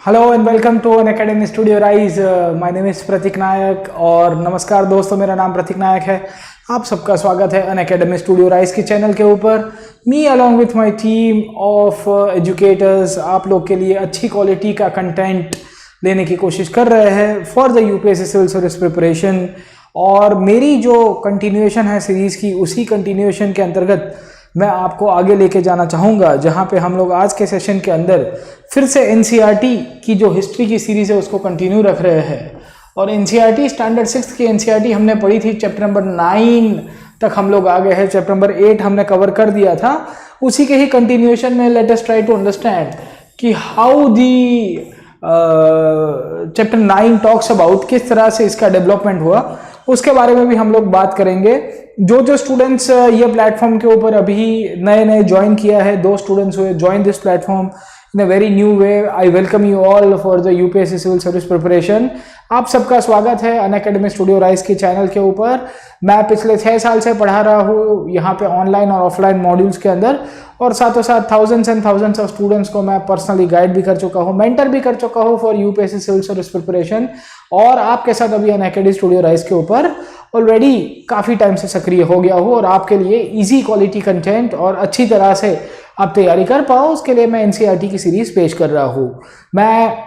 Hello and welcome to Unacademy studio rise. My name is Prateek Nayak और नमस्कार दोस्तों, मेरा नाम प्रतीक नायक है। आप सबका स्वागत है अन अकेडमी स्टूडियो राइज के चैनल के ऊपर। मी along with my team of educators आप लोग के लिए अच्छी क्वालिटी का कंटेंट लेने की कोशिश कर रहे हैं for the UPSC civil service preparation. और मेरी जो कंटिन्यूएशन है सीरीज़ की, उसी कंटिन्यूएशन के अंतर्गत मैं आपको आगे लेके जाना चाहूँगा, जहाँ पे हम लोग आज के सेशन के अंदर फिर से एनसीईआरटी की जो हिस्ट्री की सीरीज़ है उसको कंटिन्यू रख रहे हैं। और एनसीईआरटी स्टैंडर्ड 6 की एनसीईआरटी हमने पढ़ी थी, चैप्टर नंबर 9 तक हम लोग आ गए हैं। चैप्टर नंबर 8 हमने कवर कर दिया था। उसी के ही कंटिन्यूएशन में let us try to understand कि how the chapter 9 talks about, किस तरह से इसका डेवलपमेंट हुआ, उसके बारे में भी हम लोग बात करेंगे। जो स्टूडेंट्स ये प्लेटफॉर्म के ऊपर अभी नए नए ज्वाइन किया है, 2 स्टूडेंट्स हुए join this platform in a very new way. I welcome you all for the UPSC civil service preparation. आप सबका स्वागत है अन अकेडमी स्टूडियो राइज के चैनल के ऊपर। मैं पिछले 6 साल से पढ़ा रहा हूँ यहाँ पे ऑनलाइन और ऑफलाइन मॉड्यूल्स के अंदर, और साथों साथ thousands and thousands of students को मैं पर्सनली गाइड भी कर चुका हूँ, मेंटर भी कर चुका हूँ for UPSC civil service preparation. और आपके साथ अभी अन अकेडमी स्टूडियो राइज के ऊपर ऑलरेडी काफ़ी टाइम से सक्रिय हो गया हूँ, और आपके लिए इजी क्वालिटी कंटेंट और अच्छी तरह से आप तैयारी कर पाओ, उसके लिए मैं एनसीईआरटी की सीरीज पेश कर रहा हूँ। मैं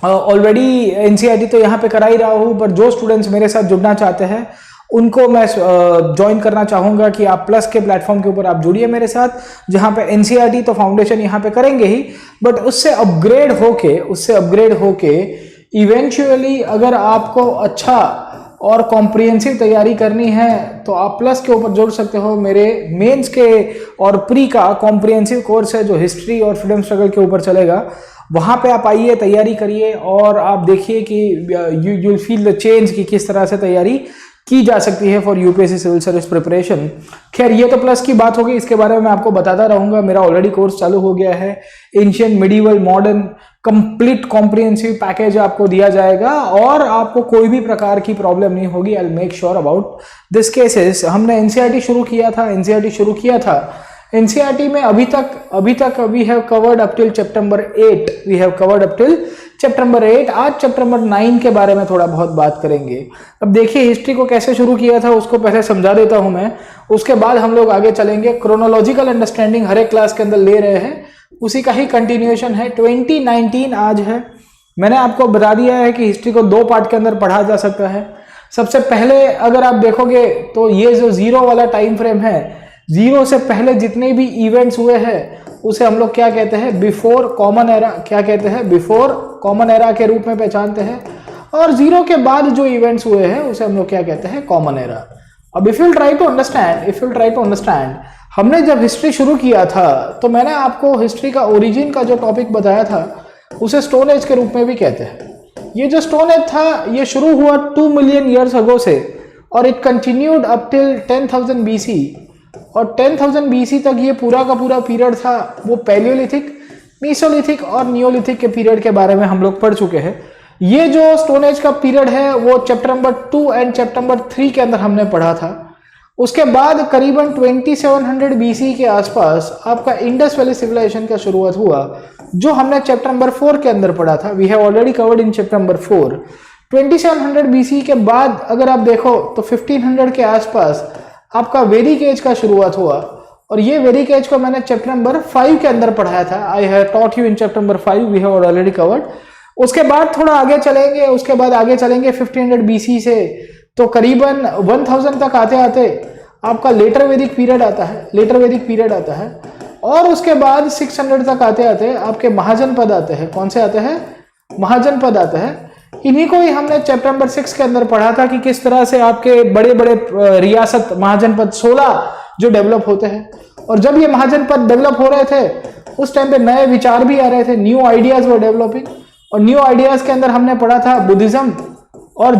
ऑलरेडी एनसीईआरटी तो यहाँ पे करा ही रहा हूँ, पर जो स्टूडेंट्स मेरे साथ जुड़ना चाहते हैं उनको मैं ज्वाइन करना चाहूँगा कि आप प्लस के प्लेटफॉर्म के ऊपर आप जुड़िए मेरे साथ, जहाँ पे एनसीईआरटी तो फाउंडेशन यहाँ पे करेंगे ही, बट उससे अपग्रेड होके इवेंचुअली अगर आपको अच्छा और कॉम्प्रिहेंसिव तैयारी करनी है तो आप प्लस के ऊपर जोड़ सकते हो। मेरे मेंस के और प्री का कॉम्प्रिहेंसिव कोर्स है जो हिस्ट्री और फ्रीडम स्ट्रगल के ऊपर चलेगा। वहाँ पे आप आइए, तैयारी करिए, और आप देखिए कि you will feel the change कि किस तरह से तैयारी की जा सकती है for UPSC civil service preparation. खैर, ये तो प्लस की बात होगी, इसके बारे में मैं आपको बताता रहूँगा। मेरा ऑलरेडी कोर्स चालू हो गया है, ancient, medieval, modern, complete comprehensive package आपको दिया जाएगा और आपको कोई भी प्रकार की प्रॉब्लम नहीं होगी। I will make sure about this cases. हमने एनसीईआरटी शुरू किया था। एनसीईआरटी में अभी तक we have covered up till chapter number 8। आज चैप्टर नंबर 9 के बारे में थोड़ा बहुत बात करेंगे। अब देखिए, हिस्ट्री को कैसे शुरू किया था उसको पहले समझा देता हूं मैं, उसके बाद हम लोग आगे चलेंगे। क्रोनोलॉजिकल अंडरस्टैंडिंग हर एक क्लास के अंदर ले रहे हैं, उसी का ही कंटिन्यूएशन है। 2019 आज है। मैंने आपको बता दिया है कि हिस्ट्री को 2 पार्ट के अंदर पढ़ा जा सकता है। सबसे पहले अगर आप देखोगे तो ये जो 0 वाला टाइम फ्रेम है, 0 से पहले जितने भी इवेंट्स हुए हैं उसे हम लोग क्या कहते हैं, बिफोर कॉमन एरा। क्या कहते हैं? बिफोर कॉमन एरा के रूप में पहचानते हैं। और 0 के बाद जो इवेंट्स हुए हैं उसे हम लोग क्या कहते हैं, कॉमन एरा। अब if you try to understand, हमने जब हिस्ट्री शुरू किया था तो मैंने आपको हिस्ट्री का ओरिजिन का जो टॉपिक बताया था उसे स्टोन एज के रूप में भी कहते हैं। ये जो स्टोन एज था ये शुरू हुआ 2 मिलियन ईयर्स अगो से, और it continued up till 10,000 BC। और 10,000 BC तक ये पूरा का पूरा पीरियड था वो पैलियोलिथिक, मीसोलिथिक और नियोलिथिक के पीरियड के बारे में हम लोग पढ़ चुके हैं। ये जो स्टोन एज का पीरियड है वो chapter number 2 and chapter number 3 के अंदर हमने पढ़ा था। उसके बाद करीबन 2700 BC के आसपास आपका इंडस वैली सिविलाइजेशन का शुरुआत हुआ, जो हमने चैप्टर नंबर 4 के अंदर पढ़ा था। We have already covered in chapter number 4। 2700 BC के बाद अगर आप देखो तो 1500 के आसपास आपका वैदिक एज का शुरुआत हुआ, और ये वैदिक एज को मैंने चैप्टर नंबर 5 के अंदर पढ़ाया था। I have taught you in chapter number 5, we have already covered. उसके बाद थोड़ा आगे चलेंगे, 1500 BC से तो करीबन 1000 तक आते आते आपका लेटर वैदिक पीरियड आता है। और उसके बाद 600 तक आते आते आपके महाजनपद आते हैं। कौन से आते हैं? महाजनपद आते हैं। इन्हीं को ही हमने चैप्टर नंबर 6 के अंदर पढ़ा था कि किस तरह से आपके बड़े बड़े रियासत महाजनपद 16 जो डेवलप होते हैं। और जब ये महाजनपद डेवलप हो रहे थे उस टाइम पे नए विचार भी आ रहे थे, न्यू आइडियाज वर डेवलपिंग। और न्यू आइडियाज के अंदर हमने पढ़ा था बुद्धिज्म और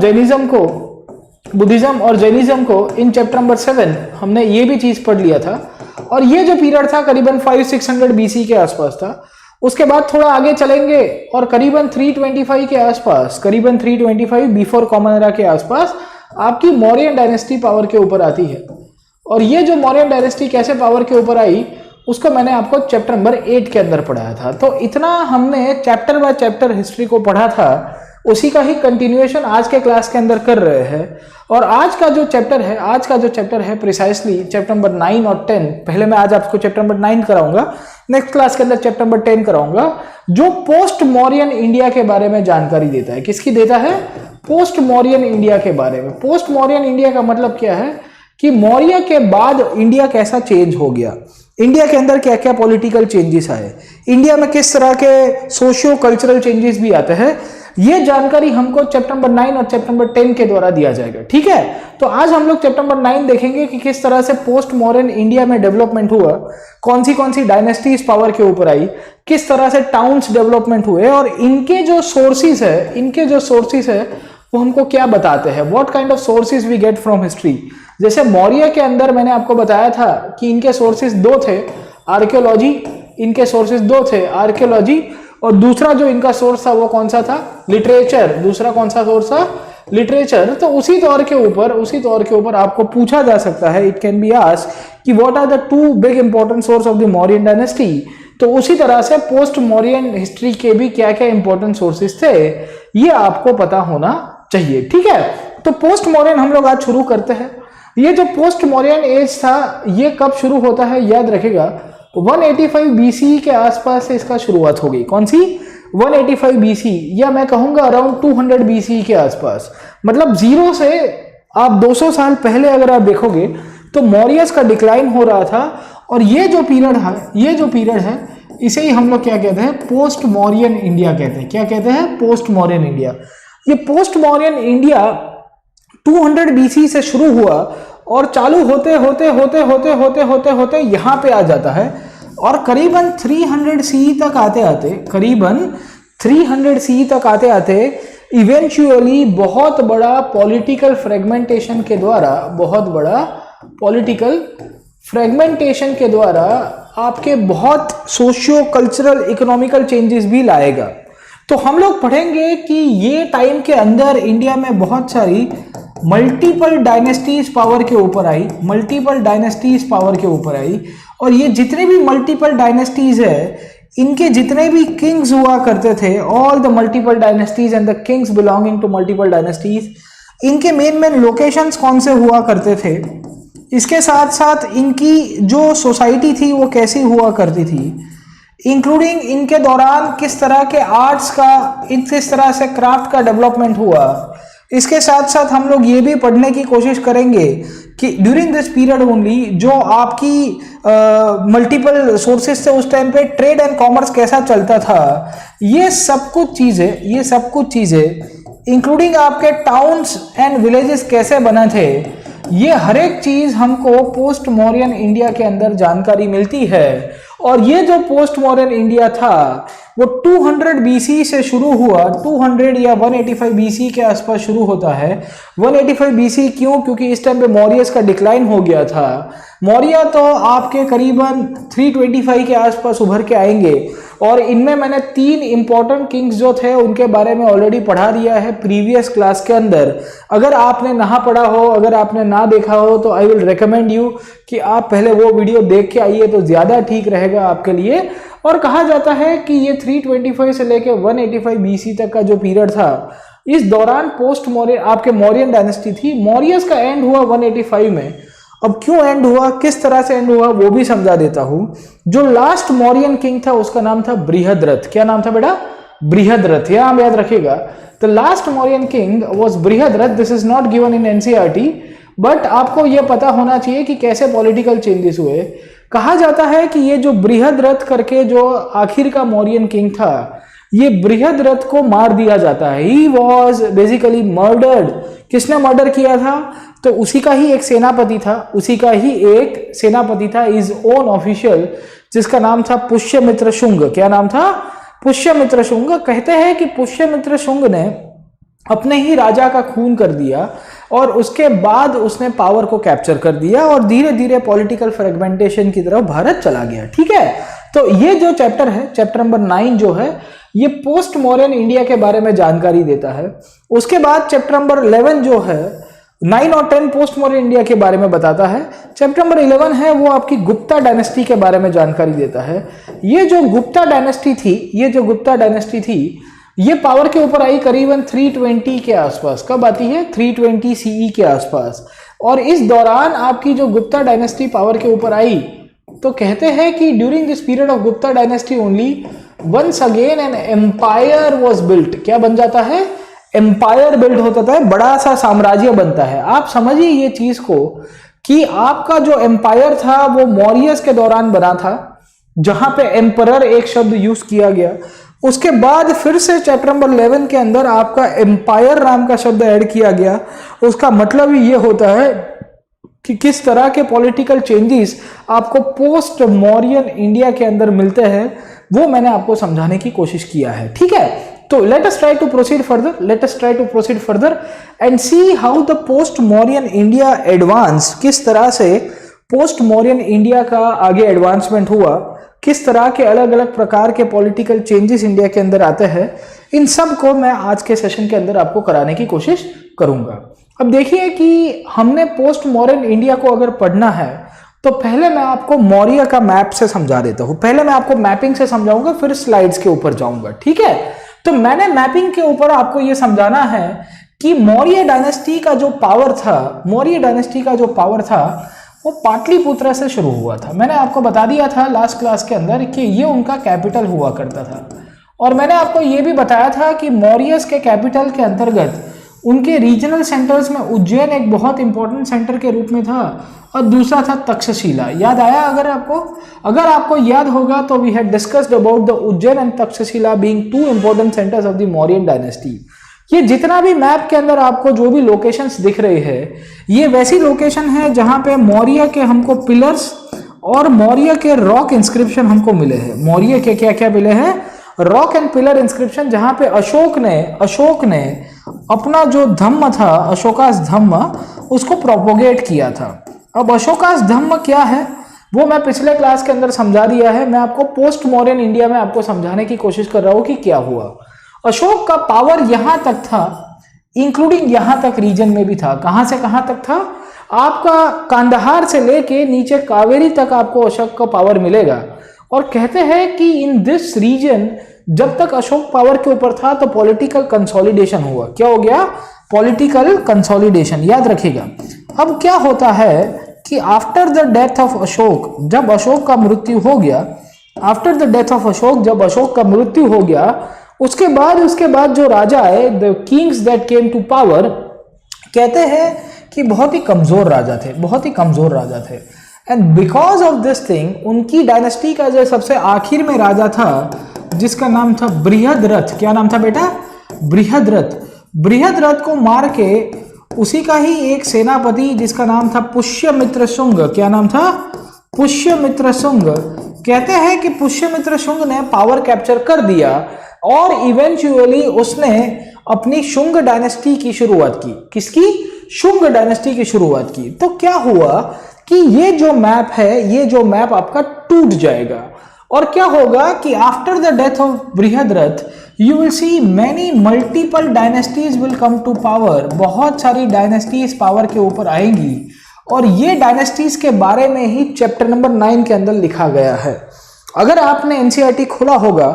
जैनिज्म को इन चैप्टर नंबर 7 हमने ये भी चीज पढ़ लिया था। और ये जो पीरियड था करीबन 500-600 BC के आसपास था। उसके बाद थोड़ा आगे चलेंगे और करीबन 325 के आसपास, करीबन 325 बिफोर कॉमन एरा के आसपास आपकी मौर्यन डायनेस्टी पावर के ऊपर आती है। और ये जो मौर्यन डायनेस्टी कैसे पावर के ऊपर आई उसको मैंने आपको चैप्टर नंबर 8 के अंदर पढ़ाया था। तो इतना हमने चैप्टर बाय चैप्टर हिस्ट्री को पढ़ा था, उसी का ही कंटिन्यूएशन आज के क्लास के अंदर कर रहे हैं। और आज का जो चैप्टर है प्रिसाइसली चैप्टर नंबर 9 और 10। पहले मैं आज आपको चैप्टर नंबर 9 कराऊंगा, नेक्स्ट क्लास के अंदर चैप्टर नंबर 10 कराऊंगा, जो पोस्ट मौर्यन इंडिया के बारे में जानकारी देता है। किसकी देता है? पोस्ट मौर्यन इंडिया के बारे में। पोस्ट मौर्यन इंडिया का मतलब क्या है कि मौर्य के बाद इंडिया कैसा चेंज हो गया, इंडिया के अंदर क्या क्या पॉलिटिकल चेंजेस आए, इंडिया में किस तरह के सोशियो कल्चरल चेंजेस भी आते हैं, ये जानकारी हमको चैप्टर नंबर 9 और चैप्टर नंबर 10 के द्वारा दिया जाएगा। ठीक है, तो आज हम लोग चैप्टर नंबर 9 देखेंगे कि किस तरह से पोस्ट मॉडर्न इंडिया में डेवलपमेंट हुआ, कौन सी डायनेस्टीज पावर के ऊपर आई, किस तरह से टाउन्स डेवलपमेंट हुए और इनके जो सोर्सेज है वो हमको क्या बताते हैं, what kind of sources we get from history. जैसे मौर्य के अंदर मैंने आपको बताया था कि इनके सोर्सेज 2 थे, आर्कियोलॉजी, इनके सोर्सेज 2 थे, आर्कियोलॉजी, और दूसरा जो इनका सोर्स था वो कौन सा था? लिटरेचर। दूसरा कौन सा सोर्स था? लिटरेचर। तो उसी तौर के ऊपर आपको पूछा जा सकता है, इट कैन बी आस्क्ड कि what are the 2 big important source of the Mauryan dynasty. तो उसी तरह से पोस्ट मौर्यन हिस्ट्री के भी क्या क्या इंपॉर्टेंट सोर्सेज थे, ये आपको पता होना चाहिए। ठीक है, तो पोस्ट मौर्यन हम लोग आज शुरू करते हैं। ये जो पोस्ट मौर्यन एज था, ये कब शुरू होता है याद रखेगा, 185 BC के आसपास से इसका शुरुआत होगी। कौन सी? 185 BC, या मैं कहूंगा अराउंड 200 BC के आसपास। मतलब 0 से आप 200 साल पहले अगर आप देखोगे तो मौर्यस का डिक्लाइन हो रहा था। और ये जो पीरियड है इसे ही हम लोग क्या कहते हैं? पोस्ट मौर्यन इंडिया कहते हैं। क्या कहते हैं? Post Mauryan India. ये पोस्ट मौर्यन इंडिया 200 BC से शुरू हुआ और चालू होते होते यहां पे आ जाता है, और करीबन 300 CE तक आते इवेंचुअली बहुत बड़ा पॉलिटिकल फ्रेगमेंटेशन के द्वारा आपके बहुत सोशियो कल्चरल इकोनॉमिकल चेंजेस भी लाएगा। तो हम लोग पढ़ेंगे कि ये टाइम के अंदर इंडिया में बहुत सारी मल्टीपल डायनेस्टीज पावर के ऊपर आई, और ये जितने भी मल्टीपल डायनेस्टीज है, इनके जितने भी किंग्स हुआ करते थे, all the multiple dynasties and the kings belonging to multiple dynasties, इनके मेन लोकेशंस कौन से हुआ करते थे, इसके साथ साथ इनकी जो सोसाइटी थी वो कैसी हुआ करती थी, इंक्लूडिंग इनके दौरान किस तरह के आर्ट्स का, किस तरह से क्राफ्ट का डेवलपमेंट हुआ। इसके साथ साथ हम लोग ये भी पढ़ने की कोशिश करेंगे कि ड्यूरिंग दिस पीरियड ओनली जो आपकी मल्टीपल सोर्सेस थे उस टाइम पे ट्रेड एंड कॉमर्स कैसा चलता था, ये सब कुछ चीजें इंक्लूडिंग आपके टाउन्स एंड विलेजेस कैसे बने थे, ये हर एक चीज हमको पोस्ट मौर्यन इंडिया के अंदर जानकारी मिलती है। और ये जो पोस्ट मॉडर्न इंडिया था वो 200 BC से शुरू हुआ, 200 या 185 BC के आसपास शुरू होता है। 185 BC क्यों? क्योंकि इस टाइम पे मौर्यस का डिक्लाइन हो गया था। मौर्य तो आपके करीबन 325 के आसपास उभर के आएंगे, और इनमें मैंने 3 इंपॉर्टेंट किंग्स जो थे उनके बारे में ऑलरेडी पढ़ा दिया है प्रीवियस क्लास के अंदर। अगर आपने ना पढ़ा हो, अगर आपने ना देखा हो, तो आई विल रिकमेंड यू कि आप पहले वो वीडियो देख के आइए तो ज्यादा ठीक रहेगा आपके लिए। और कहा जाता है कि ये 325 से लेके 185 BC तक का जो पीरियड था, इस दौरान पोस्ट मौर्य आपके मौर्यन डायनेस्टी थी। मौर्यस का एंड हुआ 185 में। अब क्यों एंड हुआ, किस तरह से एंड हुआ, वो भी समझा देता हूं। जो लास्ट मौर्यन किंग था उसका नाम था बृहद्रथ। क्या नाम था बेटा? बृहद्रथ। यह नाम याद रखिएगा। The last Mauryan king was Brihadratha. This is not given in NCERT, but आपको यह पता होना चाहिए कि कैसे पॉलिटिकल चेंजेस हुए। कहा जाता है कि ये जो बृहद्रथ करके जो आखिर का मौर्यन किंग था, ये बृहद्रथ को मार दिया जाता है। He was basically murdered. किसने मर्डर किया था? तो उसी का ही एक सेनापति था, इज ओन ऑफिशियल, जिसका नाम था पुष्यमित्र शुंग। क्या नाम था? पुष्यमित्र शुंग। कहते हैं कि पुष्यमित्र शुंग ने अपने ही राजा का खून कर दिया और उसके बाद उसने पावर को कैप्चर कर दिया और धीरे धीरे पॉलिटिकल फ्रेगमेंटेशन की तरफ भारत चला गया। ठीक है, तो ये जो चैप्टर है, चैप्टर नंबर 9 जो है, ये पोस्ट मॉडर्न इंडिया के बारे में जानकारी देता है। उसके बाद चैप्टर नंबर 11 जो है 9 और 10 पोस्ट मॉडर्न इंडिया के बारे में बताता है। चैप्टर नंबर 11 है वो आपकी गुप्ता डायनेस्टी के बारे में जानकारी देता है। ये जो गुप्ता डायनेस्टी थी ये पावर के ऊपर आई करीबन 320 के आसपास। कब आती है? 320 सीई के आसपास। और इस दौरान आपकी जो गुप्ता डायनेस्टी पावर के ऊपर आई, तो कहते हैं कि during this period of Gupta dynasty only once again an empire was built. क्या बन जाता है? एम्पायर बिल्ड होता है, बड़ा सा साम्राज्य बनता है। आप समझिए ये चीज को कि आपका जो एम्पायर था वो मौर्यस के दौरान बना था, जहां पे एम्परर एक शब्द यूज किया गया। उसके बाद फिर से चैप्टर नंबर 11 के अंदर आपका एम्पायर नाम का शब्द ऐड किया गया। उसका मतलब ही ये होता है कि किस तरह के पॉलिटिकल चेंजेस आपको पोस्ट मौर्यन इंडिया के अंदर मिलते हैं, वो मैंने आपको समझाने की कोशिश किया है। ठीक है, तो let us try to proceed further and see how the post Mauryan India advance, किस तरह से पोस्ट मौर्यन इंडिया का आगे एडवांसमेंट हुआ, किस तरह के अलग अलग प्रकार के पॉलिटिकल चेंजेस इंडिया के अंदर आते हैं, इन सब को मैं आज के सेशन के अंदर आपको कराने की कोशिश करूंगा। अब देखिए कि हमने पोस्ट मॉडर्न इंडिया को अगर पढ़ना है तो पहले मैं आपको मौर्य का मैप से समझा देता हूं। पहले मैं आपको मैपिंग से समझाऊंगा, फिर स्लाइड्स के ऊपर जाऊंगा। ठीक है, तो मैंने मैपिंग के ऊपर आपको यह समझाना है कि मौर्य डायनेस्टी का जो पावर था वो पाटलिपुत्र से शुरू हुआ था। मैंने आपको बता दिया था लास्ट क्लास के अंदर कि ये उनका कैपिटल हुआ करता था, और मैंने आपको ये भी बताया था कि मौर्यस के कैपिटल के अंतर्गत उनके रीजनल सेंटर्स में उज्जैन एक बहुत इंपॉर्टेंट सेंटर के रूप में था, और दूसरा था तक्षशिला। याद आया? अगर आपको याद होगा तो we had discussed about the Ujjain and Takshashila being two important centres of the Mauryan dynasty. ये जितना भी मैप के अंदर आपको जो भी लोकेशंस दिख रहे हैं, ये वैसी लोकेशन है जहां पे मौर्य के हमको पिलर्स और मौर्य के रॉक इंस्क्रिप्शन हमको मिले हैं। मौर्य के क्या क्या मिले हैं? रॉक एंड पिलर इंस्क्रिप्शन, जहां पे अशोक ने अपना जो धम्म था, अशोकास धम्म, उसको प्रोपोगेट किया था। अब अशोकास धम्म क्या है वो मैं पिछले क्लास के अंदर समझा दिया है। मैं आपको पोस्ट मॉडर्न इंडिया में आपको समझाने की कोशिश कर रहा हूं कि क्या हुआ। अशोक का पावर यहां तक था, इंक्लूडिंग यहां तक रीजन में भी था। कहां से कहां तक था? आपका कांधार से लेके नीचे कावेरी तक आपको अशोक का पावर मिलेगा। और कहते हैं कि इन दिस रीजन जब तक अशोक पावर के ऊपर था तो पॉलिटिकल कंसोलिडेशन हुआ। क्या हो गया? Political consolidation. याद रखिएगा। अब क्या होता है कि after the death of Ashok, जब अशोक का मृत्यु हो गया, उसके बाद जो राजा है, the kings that came to power, कहते हैं कि बहुत ही कमजोर राजा थे। And because of this thing उनकी डायनेस्टी का जो सबसे आखिर में राजा था, जिसका नाम था बृहद्रथ। क्या नाम था बेटा? बृहद्रथ को मार के उसी का ही एक सेनापति जिसका नाम था पुष्यमित्र शुंग। क्या नाम था? पुष्यमित्र शुंग। कहते हैं कि पुष्यमित्र शुंग ने पावर कैप्चर कर दिया और इवेंचुअली उसने अपनी शुंग डायनेस्टी की शुरुआत की। किसकी? शुंग डायनेस्टी की शुरुआत की। तो क्या हुआ कि ये जो मैप आपका टूट जाएगा, और क्या होगा कि after the death of Brihadratha you will see many multiple dynasties will come to power. बहुत सारी डायनेस्टीज पावर के ऊपर आएंगी, और ये डायनेस्टीज के बारे में ही चैप्टर नंबर 9 के अंदर लिखा गया है। अगर आपने एनसीईआरटी खोला होगा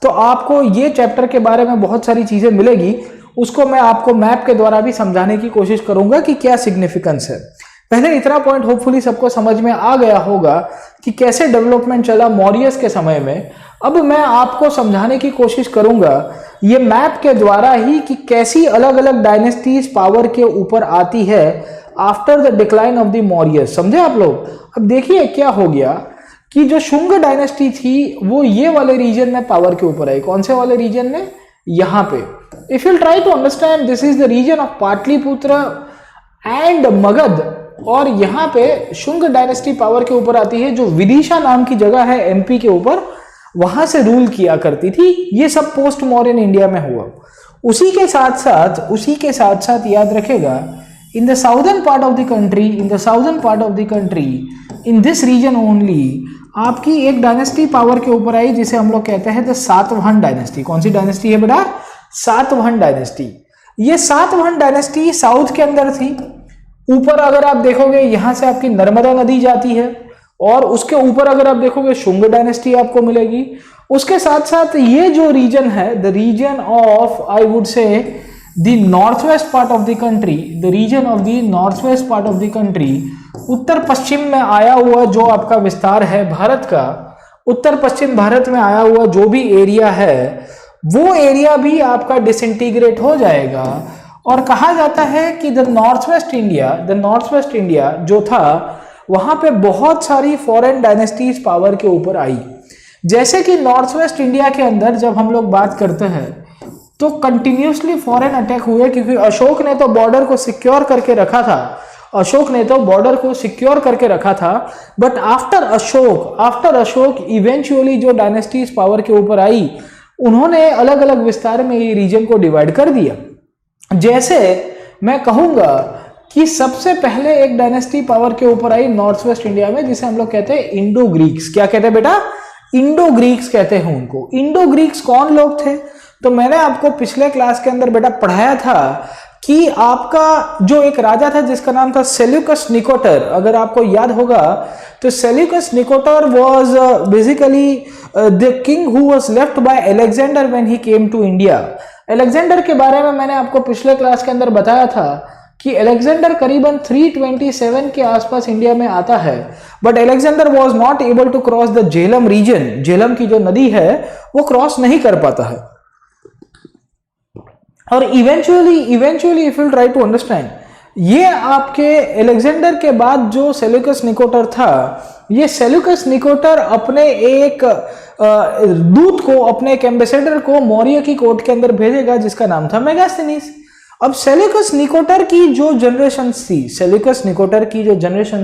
तो आपको ये चैप्टर के बारे में बहुत सारी चीजें मिलेगी। उसको मैं आपको मैप के द्वारा भी समझाने की कोशिश करूंगा कि क्या सिग्निफिकेंस है। पहले इतना पॉइंट होपफुली सबको समझ में आ गया होगा कि कैसे डेवलपमेंट चला मौर्यस के समय में। अब मैं आपको समझाने की कोशिश करूंगा ये मैप के द्वारा ही कि कैसी अलग अलग डायनेस्टीज पावर के ऊपर आती है after the decline of the Mauryas. समझे आप लोग? अब देखिए क्या हो गया कि जो शुंग डायनेस्टी थी वो ये वाले रीजन में पावर के ऊपर आई। कौन से वाले रीजन में? यहाँ पे। If you try to understand, this is the region of Pataliputra and Magadh, और यहाँ पे शुंग डायनेस्टी पावर के ऊपर आती है, जो विदिशा नाम की जगह है एमपी के ऊपर, वहां से रूल किया करती थी। ये सब पोस्ट मॉडर्न इंडिया में हुआ। उसी के साथ साथ याद रखेगा, in the southern part of the country, in this region only, आपकी एक डायनेस्टी पावर के ऊपर आई जिसे हम लोग कहते हैं द सातवाहन डायनेस्टी। कौन सी डायनेस्टी है बेटा? सातवाहन डायनेस्टी। ये सातवाहन डायनेस्टी साउथ के अंदर थी, ऊपर अगर आप देखोगे यहां से आपकी नर्मदा नदी जाती है, और उसके ऊपर अगर आप देखोगे शुंग डायनेस्टी आपको मिलेगी। उसके साथ साथ ये जो रीजन है, the region of I would say the north west part of the country, the region of the north west part of the country, उत्तर पश्चिम में आया हुआ जो आपका विस्तार है भारत का, उत्तर पश्चिम भारत में आया हुआ जो भी एरिया है, वो एरिया भी आपका डिसइंटीग्रेट हो जाएगा। और कहा जाता है कि द नॉर्थ वेस्ट इंडिया जो था, वहां पे बहुत सारी फॉरेन डायनेस्टीज पावर के ऊपर आई। जैसे कि नॉर्थ वेस्ट इंडिया के अंदर जब हम लोग बात करते हैं तो कंटिन्यूसली फॉरेन अटैक हुए, क्योंकि अशोक ने तो बॉर्डर को सिक्योर करके रखा था, बट आफ्टर अशोक इवेंचुअली जो डायनेस्टीज पावर के ऊपर आई, उन्होंने अलग अलग विस्तार में ये रीजन को डिवाइड कर दिया। जैसे मैं कहूंगा कि सबसे पहले एक डायनेस्टी पावर के ऊपर आई नॉर्थ वेस्ट इंडिया में, जिसे हम लोग कहते हैं इंडो ग्रीक्स। क्या कहते हैं बेटा? इंडो ग्रीक्स कहते हैं उनको। इंडो ग्रीक्स कौन लोग थे? तो मैंने आपको पिछले क्लास के अंदर बेटा पढ़ाया था कि आपका जो एक राजा था जिसका नाम था सेल्यूकस निकोटर, अगर आपको याद होगा तो Seleucus Nicator was basically the king who was left by Alexander when he came to India. Alexander के बारे में मैंने आपको पिछले क्लास के अंदर बताया था कि अलेक्जेंडर करीबन 327 के आसपास इंडिया में आता है, but Alexander was not able to cross the Jhelum region. Jhelum की जो नदी है वो क्रॉस नहीं कर पाता है। और eventually if you try to understand, ये आपके अलेक्जेंडर के बाद जो सेल्यूकस निकोटर था, ये सेल्यूकस निकोटर अपने एक दूत को, अपने एक एम्बेसडर को मौर्य की कोर्ट के अंदर भेजेगा जिसका नाम था मेगास्थनीज। अब सेल्यूकस निकोटर की जो जनरेशन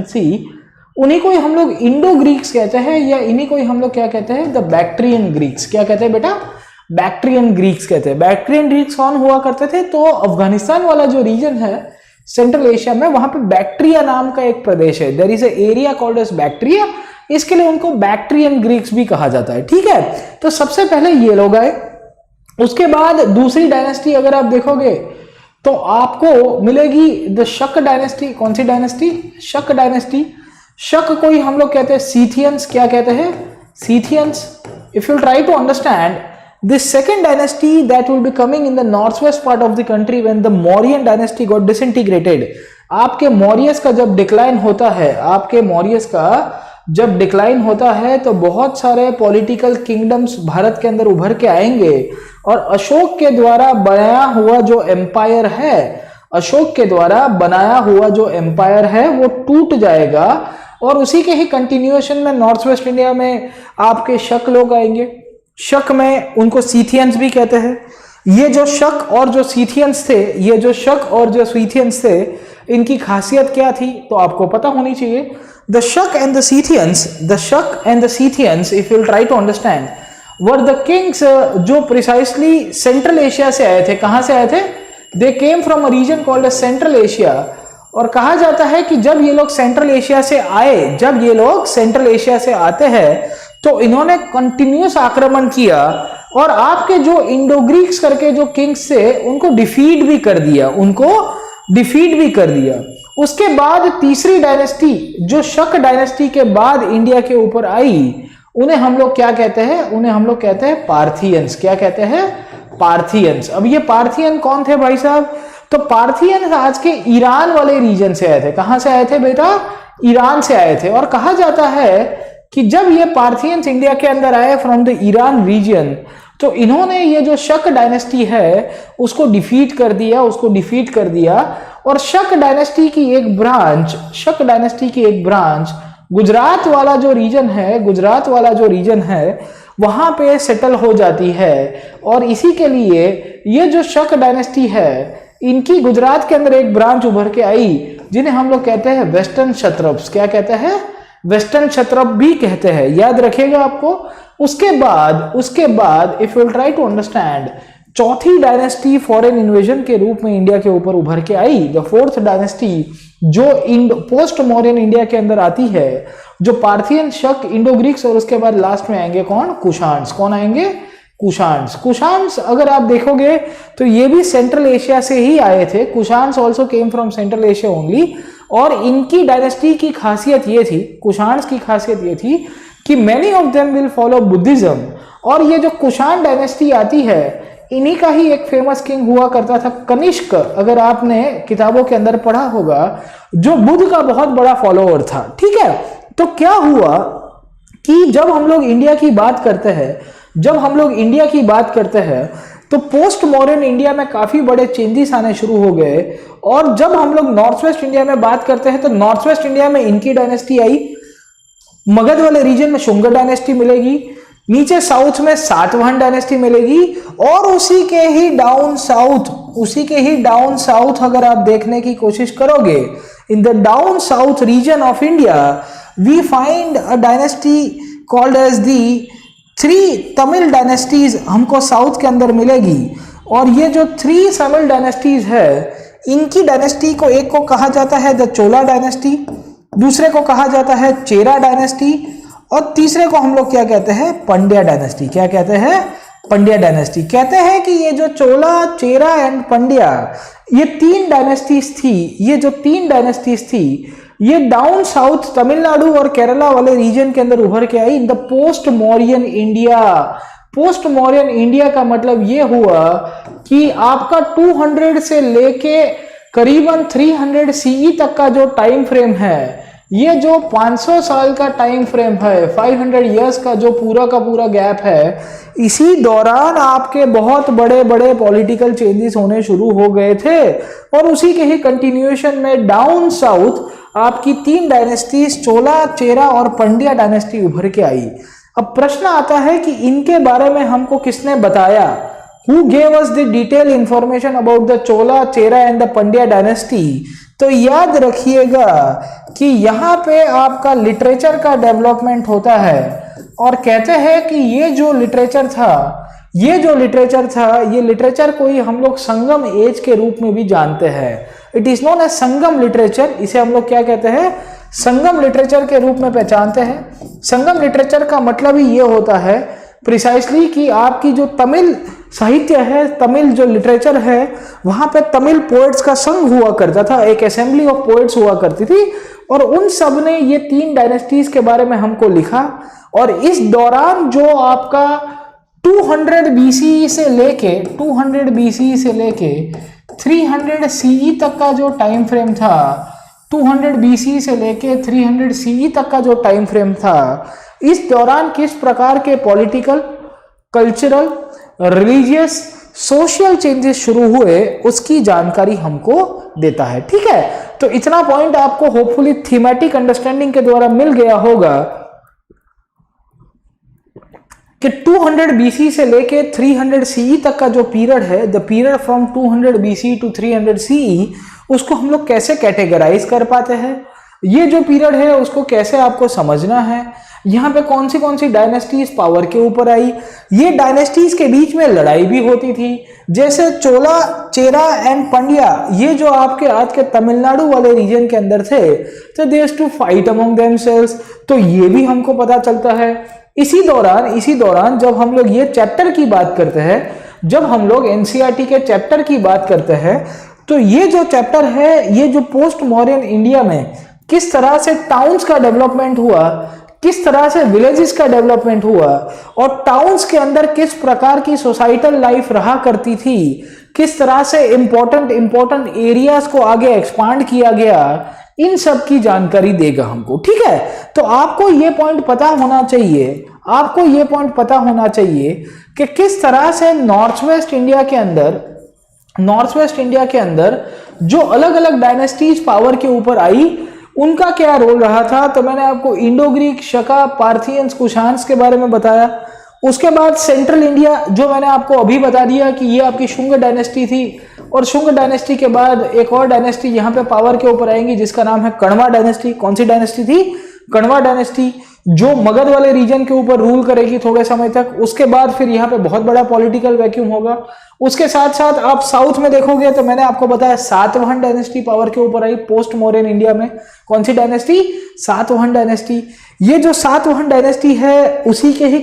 थी, उन्हीं को ही हम लोग इंडो ग्रीक्स कहते हैं, या इन्हीं को ही हम लोग क्या कहते हैं? The Bactrian Greeks. क्या कहते हैं बेटा? बैक्ट्रियन ग्रीक्स कहते हैं। बैक्ट्रियन ग्रीक्स कौन हुआ करते थे? तो अफगानिस्तान वाला जो रीजन है सेंट्रल एशिया में, वहां पे बैक्ट्रिया नाम का एक प्रदेश है। There is a area called as Bactria, इसके लिए उनको बैक्ट्रियन ग्रीक्स भी कहा जाता है। ठीक है, तो सबसे पहले ये लोग आए। उसके बाद दूसरी डायनेस्टी अगर आप देखोगे तो आपको मिलेगी द शक डायनेस्टी। कौन सी डायनेस्टी? शक डायनेस्टी। शक को ही हम लोग कहते हैं सीथियंस। क्या कहते हैं? Scythians. If you try to understand this second dynasty that will be coming in the northwest part of the country when the Mauryan dynasty got disintegrated, आपके मौर्यस का जब डिक्लाइन होता है, तो बहुत सारे पॉलिटिकल किंगडम्स भारत के अंदर उभर के आएंगे, और अशोक के द्वारा बनाया हुआ जो एम्पायर है वो टूट जाएगा। और उसी के ही कंटिन्यूएशन में नॉर्थ वेस्ट इंडिया में आपके शक लोग आएंगे। शक में उनको सीथियंस भी कहते हैं। ये जो शक और जो सीथियंस थे, इनकी खासियत क्या थी तो आपको पता होनी चाहिए। The Shaka and the Scythians if you try to understand were the kings जो प्रिसाइसली सेंट्रल एशिया से आए थे। कहां से आए थे? They came from a region called Central Asia. और कहा जाता है कि जब ये लोग सेंट्रल एशिया से आते हैं तो इन्होंने कंटिन्यूस आक्रमण किया, और आपके जो इंडो ग्रीक्स करके जो किंग्स थे उनको डिफीट भी कर दिया। उसके बाद तीसरी डायनेस्टी जो शक डायनेस्टी के बाद इंडिया के ऊपर आई, उन्हें हम लोग क्या कहते हैं? उन्हें हम लोग कहते हैं पार्थियंस। क्या कहते हैं? पार्थियंस। अब ये पार्थियन कौन थे भाई साहब? तो पार्थियन आज के ईरान वाले रीजन से आए थे। कहां से आए थे बेटा? ईरान से आए थे। और कहा जाता है कि जब ये पार्थियंस इंडिया के अंदर आए फ्रॉम द ईरान रीजन, तो इन्होंने ये जो शक डायनेस्टी है उसको डिफीट कर दिया। और शक डायनेस्टी की एक ब्रांच गुजरात वाला जो रीजन है वहां पे सेटल हो जाती है। और इसी के लिए ये जो शक डायनेस्टी है, इनकी गुजरात के अंदर एक ब्रांच उभर के आई जिन्हें हम लोग कहते हैं वेस्टर्न क्षत्रप्स। क्या कहते हैं? वेस्टर्न क्षत्रप भी कहते हैं, याद रखिएगा आपको। उसके बाद if you try to understand, चौथी डायनेस्टी फॉरेन इन्वेजन के रूप में इंडिया के ऊपर उभर के आई, द फोर्थ डायनेस्टी जो पोस्ट मौर्यन इंडिया के अंदर आती है, जो पार्थियन, शक, इंडो ग्रीक्स, और उसके बाद लास्ट में आएंगे कौन? कुशान्स। कौन आएंगे? कुशान्स। अगर आप देखोगे तो ये भी सेंट्रल एशिया से ही आए थे। Kushans also came from Central Asia only, और इनकी डायनेस्टी की खासियत ये थी, कुषाण्स की खासियत ये थी कि many of them will follow Buddhism. और ये जो कुषाण डायनेस्टी आती है, इन्हीं का ही एक फेमस किंग हुआ करता था कनिष्क, अगर आपने किताबों के अंदर पढ़ा होगा, जो बुद्ध का बहुत बड़ा फॉलोअर था। ठीक है, तो क्या हुआ कि जब हम लोग इंडिया की बात करते हैं, तो पोस्ट मॉडर्न इंडिया में काफी बड़े चेंजेस आने शुरू हो गए। और जब हम लोग नॉर्थ वेस्ट इंडिया में बात करते हैं, तो नॉर्थ वेस्ट इंडिया में इनकी डायनेस्टी आई, मगध वाले रीजन में शुंग डायनेस्टी मिलेगी, नीचे साउथ में सातवाहन डायनेस्टी मिलेगी, और उसी के ही डाउन साउथ अगर आप देखने की कोशिश करोगे, in the down south region of India we find a dynasty called as the 3 Tamil dynasties हमको साउथ के अंदर मिलेगी। और ये जो 3 तमिल डायनेस्टीज है, इनकी डायनेस्टी को एक को कहा जाता है द चोला डायनेस्टी, दूसरे को कहा जाता है चेरा डायनेस्टी, और तीसरे को हम लोग क्या कहते हैं, पंड्या डायनेस्टी। क्या कहते हैं, पंड्या डायनेस्टी। कहते हैं कि ये जो चोला, चेरा एंड पंड्या, ये 3 डायनेस्टीज थी, ये डाउन साउथ तमिलनाडु और केरला वाले रीजन के अंदर उभर के आई in the post Mauryan India. Post Mauryan India का मतलब ये हुआ कि आपका 200 से लेके करीबन 300 सीई तक का जो टाइम फ्रेम है, ये जो 500 साल का टाइम फ्रेम है, 500 इयर्स का जो पूरा का पूरा गैप है, इसी दौरान आपके बहुत बड़े बड़े पॉलिटिकल चेंजेस होने शुरू हो गए थे। और उसी के ही कंटिन्यूएशन में डाउन साउथ आपकी 3 डायनेस्टीज, चोला, चेरा और पंड्या डायनेस्टी उभर के आई। अब प्रश्न आता है कि इनके बारे में हमको किसने बताया, Who gave us the detailed information about the Chola, Chera and the Pandya dynasty? तो याद रखिएगा कि यहाँ पे आपका लिटरेचर का डेवलपमेंट होता है, और कहते हैं कि ये जो लिटरेचर था, ये लिटरेचर को ही हम लोग संगम एज के रूप में भी जानते हैं। It is known as Sangam literature. इसे हम लोग क्या कहते हैं, संगम लिटरेचर के रूप में पहचानते हैं। संगम लिटरेचर का मतलब ही ये होता है प्रिसाइसली कि आपकी जो तमिल साहित्य है, तमिल जो लिटरेचर है, वहां पे तमिल पोएट्स का संघ हुआ करता था, एक असेंबली ऑफ पोएट्स हुआ करती थी, और उन सब ने ये 3 डायनेस्टीज के बारे में हमको लिखा। और इस दौरान जो आपका 200 बीसी से लेके 300 सीई तक का जो टाइम फ्रेम था, 200 बीसी से लेके 300 सीई तक का जो टाइम फ्रेम था, इस दौरान किस प्रकार के political, cultural, religious, social changes शुरू हुए, उसकी जानकारी हमको देता है। ठीक है, तो इतना पॉइंट आपको होपफुली थीमेटिक अंडरस्टैंडिंग के द्वारा मिल गया होगा कि 200 बीसी से लेके 300 सीई तक का जो पीरियड है, the period from 200 BC to 300 CE, उसको हम लोग कैसे कैटेगराइज कर पाते हैं, ये जो पीरियड है उसको कैसे आपको समझना है, यहाँ पे कौन सी डायनेस्टीज पावर के ऊपर आई, ये डायनेस्टीज के बीच में लड़ाई भी होती थी। जैसे चोला, चेरा एंड पंड्या, ये जो आपके आज के तमिलनाडु वाले रीजन के अंदर थे, तो they used to fight among themselves, तो ये भी हमको पता चलता है। इसी दौरान जब हम लोग ये चैप्टर की बात करते हैं, जब हम लोग एनसीईआरटी के चैप्टर की बात करते हैं, तो ये जो चैप्टर है, ये जो पोस्ट मॉडर्न इंडिया में किस तरह से टाउन्स का डेवलपमेंट हुआ, किस तरह से विलेजेस का डेवलपमेंट हुआ, और टाउन्स के अंदर किस प्रकार की सोसाइटल लाइफ रहा करती थी, किस तरह से इंपॉर्टेंट एरियाज को आगे एक्सपांड किया गया, इन सब की जानकारी देगा हमको। ठीक है, तो आपको ये पॉइंट पता होना चाहिए कि किस तरह से नॉर्थ वेस्ट इंडिया के अंदर जो अलग अलग डायनेस्टीज पावर के ऊपर आई, उनका क्या रोल रहा था। तो मैंने आपको इंडो ग्रीक, शका, पार्थियंस, कुषाण्स के बारे में बताया। उसके बाद सेंट्रल इंडिया, जो मैंने आपको अभी बता दिया कि ये आपकी शुंग डायनेस्टी थी, और शुंग डायनेस्टी के बाद एक और डायनेस्टी यहाँ पे पावर के ऊपर आएंगी जिसका नाम है कण्वा डायनेस्टी। कौन सी डायनेस्टी थी? कण्वा डायनेस्टी, जो मगध वाले रीजन के ऊपर रूल करेगी थोड़े समय तक। उसके बाद फिर यहाँ पे बहुत बड़ा पॉलिटिकल वैक्यूम होगा। उसके साथ साथ आप साउथ में देखोगे तो मैंने आपको बताया सातवाहन डायनेस्टी पावर के ऊपर आई पोस्ट मौर्यन इंडिया में। कौन सी डायनेस्टी? सातवाहन डायनेस्टी। ये जो सातवाहन डायनेस्टी है उसी के ही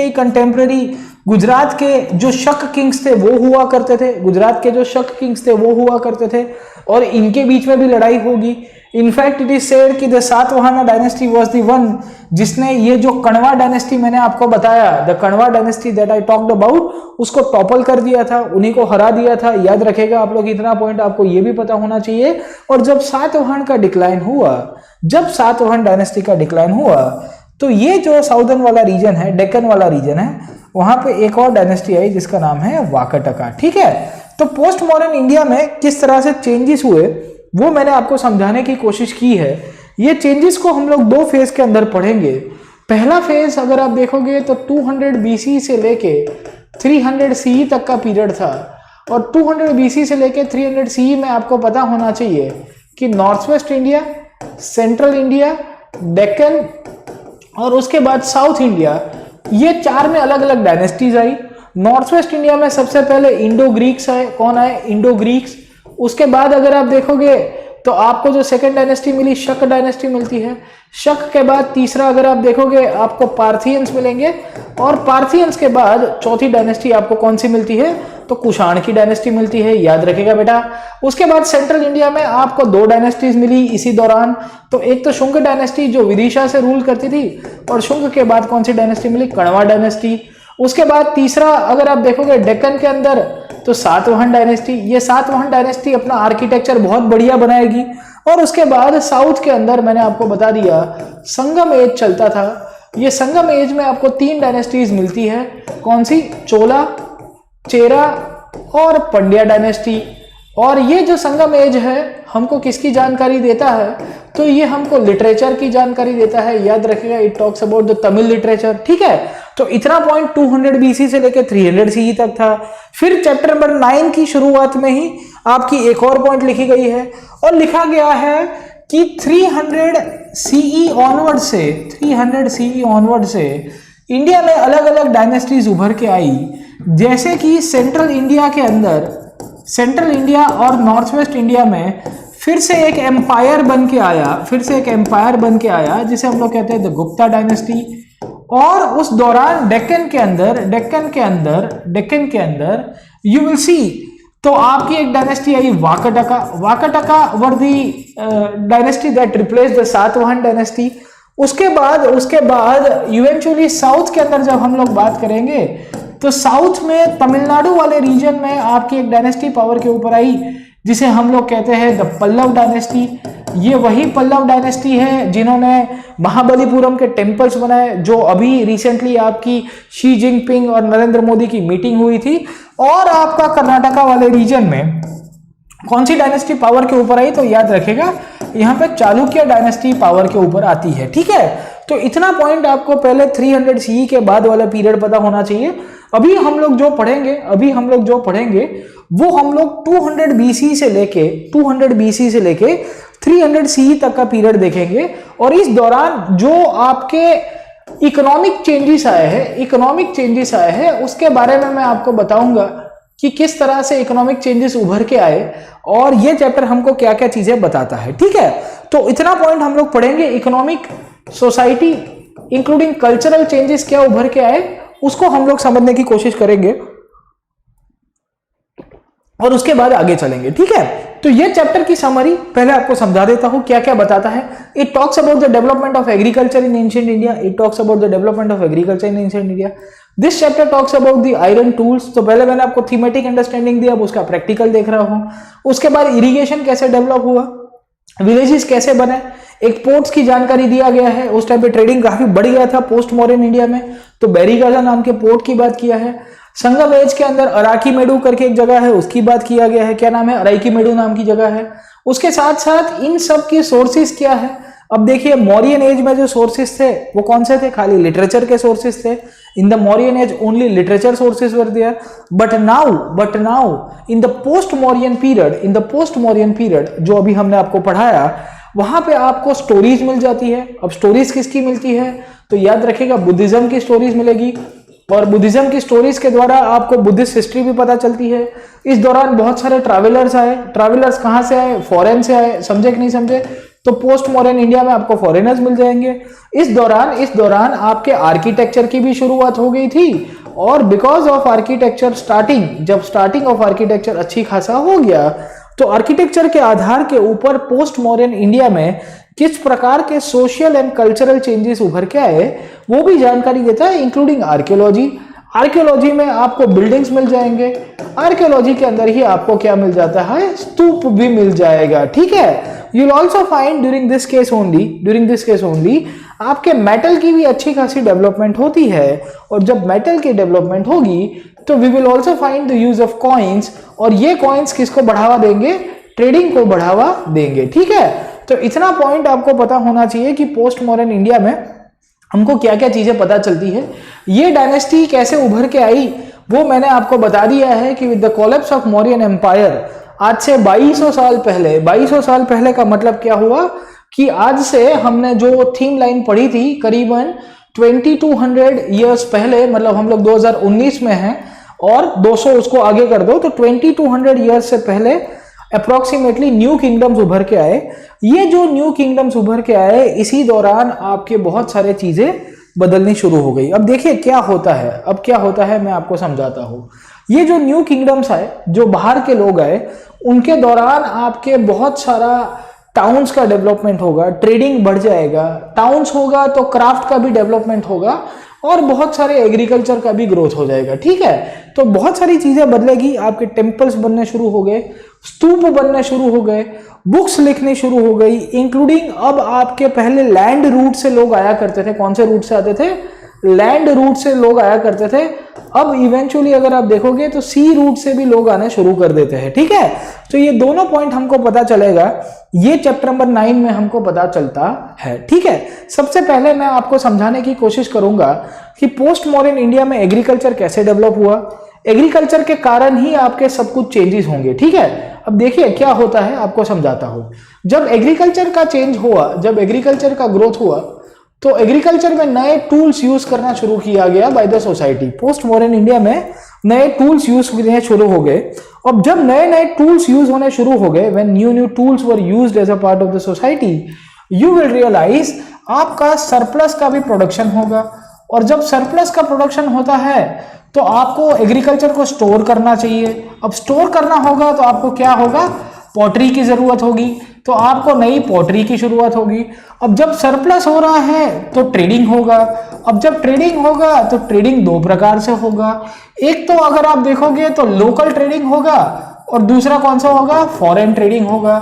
कंटेम्पररी गुजरात के जो शक किंग्स थे वो हुआ करते थे, गुजरात के जो शक किंग्स थे वो हुआ करते थे, और इनके बीच में भी लड़ाई होगी। इनफैक्ट इट इज सेड कि the Satavahana dynasty was the one जिसने ये जो कण्वा डायनेस्टी मैंने आपको बताया, the Kanva dynasty that I talked about, उसको टॉपल कर दिया था, उन्हीं को हरा दिया था। याद रखेगा आप लोग, इतना पॉइंट आपको ये भी पता होना चाहिए। और जब सातवाहन का डिक्लाइन हुआ, जब सातवाहन डायनेस्टी का डिक्लाइन हुआ, तो ये जो साउदर्न वाला रीजन है, डेक्कन वाला रीजन है, वहां पे एक और डायनेस्टी आई जिसका नाम है वाकाटका। ठीक है, तो पोस्ट मॉडर्न इंडिया में किस तरह से चेंजेस हुए वो मैंने आपको समझाने की कोशिश की है। ये चेंजेस को हम लोग दो फेज के अंदर पढ़ेंगे। पहला फेज अगर आप देखोगे तो 200 BC से लेके 300 CE तक का पीरियड था, और 200 BC से लेके 300 CE में आपको पता होना चाहिए कि north west India, central India, Deccan और उसके बाद साउथ इंडिया, ये चार में अलग अलग डायनेस्टीज आई। नॉर्थ वेस्ट इंडिया में सबसे पहले इंडो ग्रीक्स आए। कौन आए? Indo Greeks. उसके बाद अगर आप देखोगे तो आपको जो सेकंड डायनेस्टी मिली, शक डायनेस्टी मिलती है। शक के बाद तीसरा अगर आप देखोगे आपको पार्थियंस मिलेंगे, और पार्थियंस के बाद चौथी डायनेस्टी आपको कौन सी मिलती है? तो कुषाण की डायनेस्टी मिलती है। याद रखेगा बेटा। उसके बाद सेंट्रल इंडिया में आपको दो डायनेस्टीज मिली इसी दौरान। तो एक तो शुंग डायनेस्टी जो विदिशा से रूल करती थी, और शुंग के बाद कौन सी डायनेस्टी मिली? कण्वा डायनेस्टी। उसके बाद तीसरा अगर आप देखोगे डेक्कन के अंदर तो सातवाहन डायनेस्टी। ये सातवाहन डायनेस्टी अपना आर्किटेक्चर बहुत बढ़िया बनाएगी। और उसके बाद साउथ के अंदर मैंने आपको बता दिया संगम एज चलता था। ये संगम एज में आपको तीन डायनेस्टीज मिलती है। कौन सी? चोला, चेरा और पंड्या डायनेस्टी। और ये जो संगम एज है हमको किसकी जानकारी देता है? तो ये हमको लिटरेचर की जानकारी देता है। याद रखिएगा, it talks about the Tamil literature. ठीक है, तो इतना पॉइंट 200 BC से लेकर 300 CE तक था। फिर चैप्टर नंबर 9 की शुरुआत में ही आपकी एक और पॉइंट लिखी गई है, और लिखा गया है कि 300 CE ऑनवर्ड से, 300 CE ऑनवर्ड से इंडिया में अलग अलग डायनेस्टीज उभर के आई। जैसे कि सेंट्रल इंडिया के अंदर, सेंट्रल इंडिया और नॉर्थ वेस्ट इंडिया में फिर से एक एम्पायर बन के आया, फिर से एक एम्पायर बन के आया जिसे हम लोग कहते हैं द गुप्ता डायनेस्टी। और उस दौरान डेक्कन के अंदर यू विल सी, तो आपकी एक डायनेस्टी आई Vakataka. Vakataka were the dynasty that replace the Satavahana dynasty. उसके बाद इवेंचुअली साउथ के अंदर जब हम लोग बात करेंगे तो साउथ में तमिलनाडु वाले रीजन में आपकी एक डायनेस्टी पावर के ऊपर आई जिसे हम लोग कहते हैं द पल्लव डायनेस्टी। ये वही पल्लव डायनेस्टी है जिन्होंने महाबलीपुरम के टेम्पल्स बनाए, जो अभी रिसेंटली आपकी शी जिनपिंग और नरेंद्र मोदी की मीटिंग हुई थी। और आपका कर्नाटका वाले रीजन में कौन सी डायनेस्टी पावर के ऊपर आई? तो याद रखेगा यहाँ पे चालुक्य डायनेस्टी पावर के ऊपर आती है। ठीक है, तो इतना पॉइंट आपको पहले 300 CE के बाद वाला पीरियड पता होना चाहिए। अभी हम लोग जो पढ़ेंगे वो हम लोग 200 BC से लेके 300 CE तक का पीरियड देखेंगे। और इस दौरान जो आपके इकोनॉमिक चेंजेस आए हैं उसके बारे में मैं आपको बताऊंगा कि किस तरह से इकोनॉमिक चेंजेस उभर के आए, और ये चैप्टर हमको क्या क्या चीजें बताता है। ठीक है, तो इतना पॉइंट हम लोग पढ़ेंगे। Economic, society including cultural changes क्या उभर के आए उसको हम लोग समझने की कोशिश करेंगे, और उसके बाद आगे चलेंगे। ठीक है, तो ये चैप्टर की समरी पहले आपको समझा देता हूं क्या क्या बताता है। It talks about the development of agriculture in ancient India. This chapter talks about the iron tools. तो पहले मैंने आपको थीमेटिक अंडरस्टैंडिंग दिया, अब उसका प्रैक्टिकल देख रहा हूं। उसके बाद इरिगेशन कैसे डेवलप हुआ, विलेजेस कैसे बने, एक पोर्ट्स की जानकारी दिया गया है। उस टाइम पे ट्रेडिंग काफी बढ़ गया था पोस्ट मॉडर्न इंडिया में, तो बैरीगाला नाम के पोर्ट की बात किया है। संगम एज के अंदर अराकीमेडु करके एक जगह है, उसकी बात किया गया है। क्या नाम है? अराकीमेडु नाम की जगह है। उसके साथ साथ इन सब की सोर्सेस क्या है। अब देखिए, मौर्यन एज में जो सोर्सेस थे वो कौन से थे? खाली लिटरेचर के सोर्सेस थे। In the Mauryan age only literature sources were there, but now in the post Mauryan period जो अभी हमने आपको पढ़ाया, वहां पे आपको स्टोरीज मिल जाती है। अब स्टोरीज किसकी मिलती है? तो याद रखिएगा, बुद्धिज्म की स्टोरीज मिलेगी, और बुद्धिज्म की स्टोरीज के द्वारा आपको बुद्धिस्ट हिस्ट्री भी पता चलती है। इस दौरान बहुत सारे ट्रैवलर्स आए। ट्रैवलर्स कहाँ से आए? फॉरेन से आए। समझे कि नहीं समझे? तो पोस्ट मॉडर्न इंडिया में आपको फॉरेनर्स मिल जाएंगे। इस दौरान आपके आर्किटेक्चर की भी शुरुआत हो गई थी, और बिकॉज ऑफ आर्किटेक्चर स्टार्टिंग, जब स्टार्टिंग ऑफ आर्किटेक्चर अच्छी खासा हो गया तो आर्किटेक्चर के आधार के ऊपर पोस्ट मॉडर्न इंडिया में किस प्रकार के सोशल एंड कल्चरल चेंजेस उभर के आए वो भी जानकारी देता है, इंक्लूडिंग आर्कियोलॉजी। आर्कियोलॉजी में आपको बिल्डिंग्स मिल जाएंगे, आर्कियोलॉजी के अंदर ही आपको क्या मिल जाता है, स्तूप भी मिल जाएगा, ठीक है। You will also find during this case only आपके मेटल की भी अच्छी खासी डेवलपमेंट होती है, और जब मेटल की डेवलपमेंट होगी तो we will also find the use of coins, और ये कॉइन्स किसको बढ़ावा देंगे, ट्रेडिंग को बढ़ावा देंगे, ठीक है। तो इतना पॉइंट आपको पता होना चाहिए कि पोस्ट मॉडर्न इंडिया में हमको क्या क्या चीजें पता चलती है, ये डायनेस्टी कैसे उभर के आई वो मैंने आपको बता दिया है कि with the collapse of Mauryan empire आज से 2200 साल पहले, 2200 साल पहले का मतलब क्या हुआ कि आज से हमने जो थीम लाइन पढ़ी थी करीबन 2200 ईयर्स पहले, मतलब हम लोग 2019 में हैं और 200 उसको आगे कर दो तो 2200 ईयर्स से पहले अप्रोक्सीमेटली न्यू किंगडम्स उभर के आए। ये जो न्यू किंगडम्स उभर के आए इसी दौरान आपके बहुत सारे चीजें बदलनी शुरू हो गई। अब देखिए क्या होता है, अब क्या होता है मैं आपको समझाता हूँ। ये जो न्यू किंगडम्स आए, जो बाहर के लोग आए, उनके दौरान आपके बहुत सारा टाउन्स का डेवलपमेंट होगा, ट्रेडिंग बढ़ जाएगा, टाउन्स होगा तो क्राफ्ट का भी डेवलपमेंट होगा और बहुत सारे एग्रीकल्चर का भी ग्रोथ हो जाएगा, ठीक है। तो बहुत सारी चीजें बदलेगी, आपके टेम्पल्स बनने शुरू हो गए, स्तूप बनने शुरू हो गए, बुक्स लिखनी शुरू हो गई, इंक्लूडिंग अब आपके पहले लैंड रूट से लोग आया करते थे। कौन से रूट से आते थे, लैंड रूट से लोग आया करते थे। अब इवेंचुअली अगर आप देखोगे तो सी रूट से भी लोग आने शुरू कर देते हैं, ठीक है। तो ये दोनों पॉइंट हमको पता चलेगा, ये चैप्टर नंबर 9 में हमको पता चलता है, ठीक है। सबसे पहले मैं आपको समझाने की कोशिश करूंगा कि पोस्ट मॉडर्न इंडिया में एग्रीकल्चर कैसे डेवलप हुआ, एग्रीकल्चर के कारण ही आपके सब कुछ चेंजेस होंगे, ठीक है। अब देखिए क्या होता है, आपको समझाता हूं। जब एग्रीकल्चर का चेंज हुआ, जब एग्रीकल्चर का ग्रोथ हुआ तो एग्रीकल्चर में नए टूल्स यूज करना शुरू किया गया by the society. Post modern India में नए टूल्स यूज करने शुरू हो गए। अब जब नए नए टूल्स यूज होने शुरू हो गए, when new tools were used as a part of the society, you will realize आपका सरप्लस का भी प्रोडक्शन होगा। और जब सरप्लस का प्रोडक्शन होता है तो आपको एग्रीकल्चर को स्टोर करना चाहिए। अब स्टोर करना होगा तो आपको क्या होगा, पॉटरी की जरूरत होगी, तो आपको नई पॉटरी की शुरुआत होगी। अब जब सरप्लस हो रहा है तो ट्रेडिंग होगा। अब जब ट्रेडिंग होगा तो ट्रेडिंग दो प्रकार से होगा, एक तो अगर आप देखोगे तो लोकल ट्रेडिंग होगा और दूसरा कौन सा होगा, फॉरेन ट्रेडिंग होगा।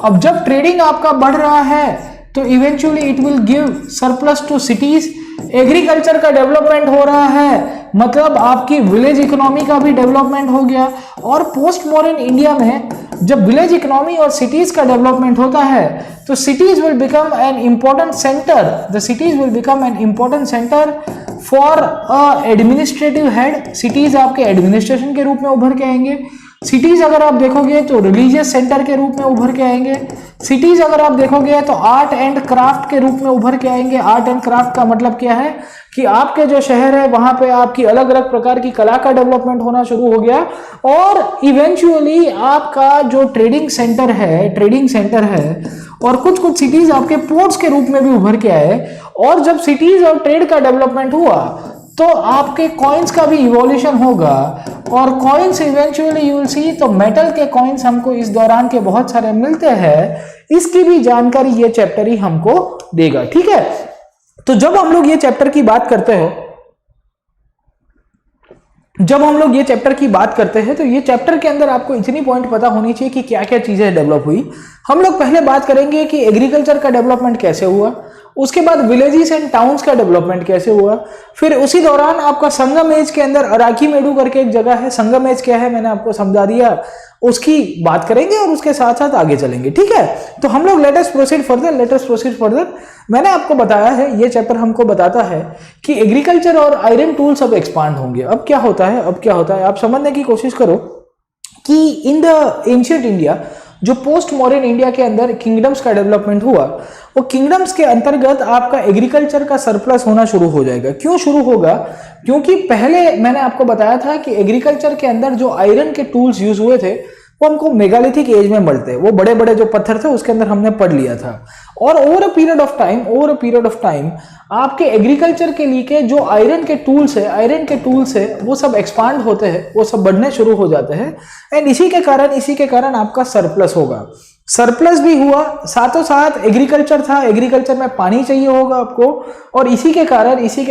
अब जब ट्रेडिंग आपका बढ़ रहा है तो eventually it will give surplus to cities. Agriculture का डेवलपमेंट हो रहा है, मतलब आपकी विलेज इकोनॉमी का भी डेवलपमेंट हो गया। और पोस्ट मॉडर्न इंडिया में जब विलेज इकोनॉमी और सिटीज का डेवलपमेंट होता है तो cities will become an important centre, the cities will become an important centre for a administrative head. Cities आपके एडमिनिस्ट्रेशन के रूप में उभर के आएंगे। सिटीज अगर आप देखोगे तो रिलीजियस सेंटर के रूप में उभर के आएंगे। सिटीज अगर आप देखोगे तो आर्ट एंड क्राफ्ट के रूप में उभर के आएंगे। आर्ट एंड क्राफ्ट का मतलब क्या है कि आपके जो शहर है वहां पे आपकी अलग अलग प्रकार की कला का डेवलपमेंट होना शुरू हो गया। और इवेंचुअली आपका जो ट्रेडिंग सेंटर है और कुछ कुछ सिटीज आपके पोर्ट्स के रूप में भी उभर के आए। और जब सिटीज और ट्रेड का डेवलपमेंट हुआ तो आपके कॉइन्स का भी इवोल्यूशन होगा। और कॉइन्स इवेंचुअली यू विल सी, तो मेटल के कॉइन्स हमको इस दौरान के बहुत सारे मिलते हैं, इसकी भी जानकारी ये चैप्टर ही हमको देगा, ठीक है। तो जब हम लोग ये चैप्टर की बात करते हैं तो ये चैप्टर के अंदर आपको इतनी पॉइंट पता होनी चाहिए कि क्या क्या चीजें डेवलप हुई। हम लोग पहले बात करेंगे कि एग्रीकल्चर का डेवलपमेंट कैसे हुआ, उसके बाद विलेजेस एंड टाउन्स का डेवलपमेंट कैसे हुआ, फिर उसी दौरान आपका संगम एज के अंदर अराकी मेडू करके एक जगह है, संगम एज क्या है मैंने आपको समझा दिया, उसकी बात करेंगे और उसके साथ साथ आगे चलेंगे, ठीक है। तो हम लोग लेट अस प्रोसीड फर्दर। मैंने आपको बताया है, ये चैप्टर हमको बताता है कि एग्रीकल्चर और आयरन टूल्स अब एक्सपांड होंगे। अब क्या होता है आप समझने की कोशिश करो कि इन द एंशिएंट इंडिया, जो पोस्ट मॉडर्न इंडिया के अंदर किंगडम्स का डेवलपमेंट हुआ, वो किंगडम्स के अंतर्गत आपका एग्रीकल्चर का सरप्लस होना शुरू हो जाएगा। क्यों शुरू होगा, क्योंकि पहले मैंने आपको बताया था कि एग्रीकल्चर के अंदर जो आयरन के टूल्स यूज हुए थे वो हमको मेगालिथिक एज में मिलते हैं। वो बड़े बड़े जो पत्थर थे उसके अंदर हमने पढ़ लिया था। और over a period of time आपके एग्रीकल्चर के लिए के जो आयरन के टूल्स है वो सब एक्सपांड होते हैं, वो सब बढ़ने शुरू हो जाते हैं। एंड इसी के कारण आपका सरप्लस होगा। सरप्लस भी हुआ, साथों साथ एग्रीकल्चर था, एग्रीकल्चर में पानी चाहिए होगा आपको, और इसी के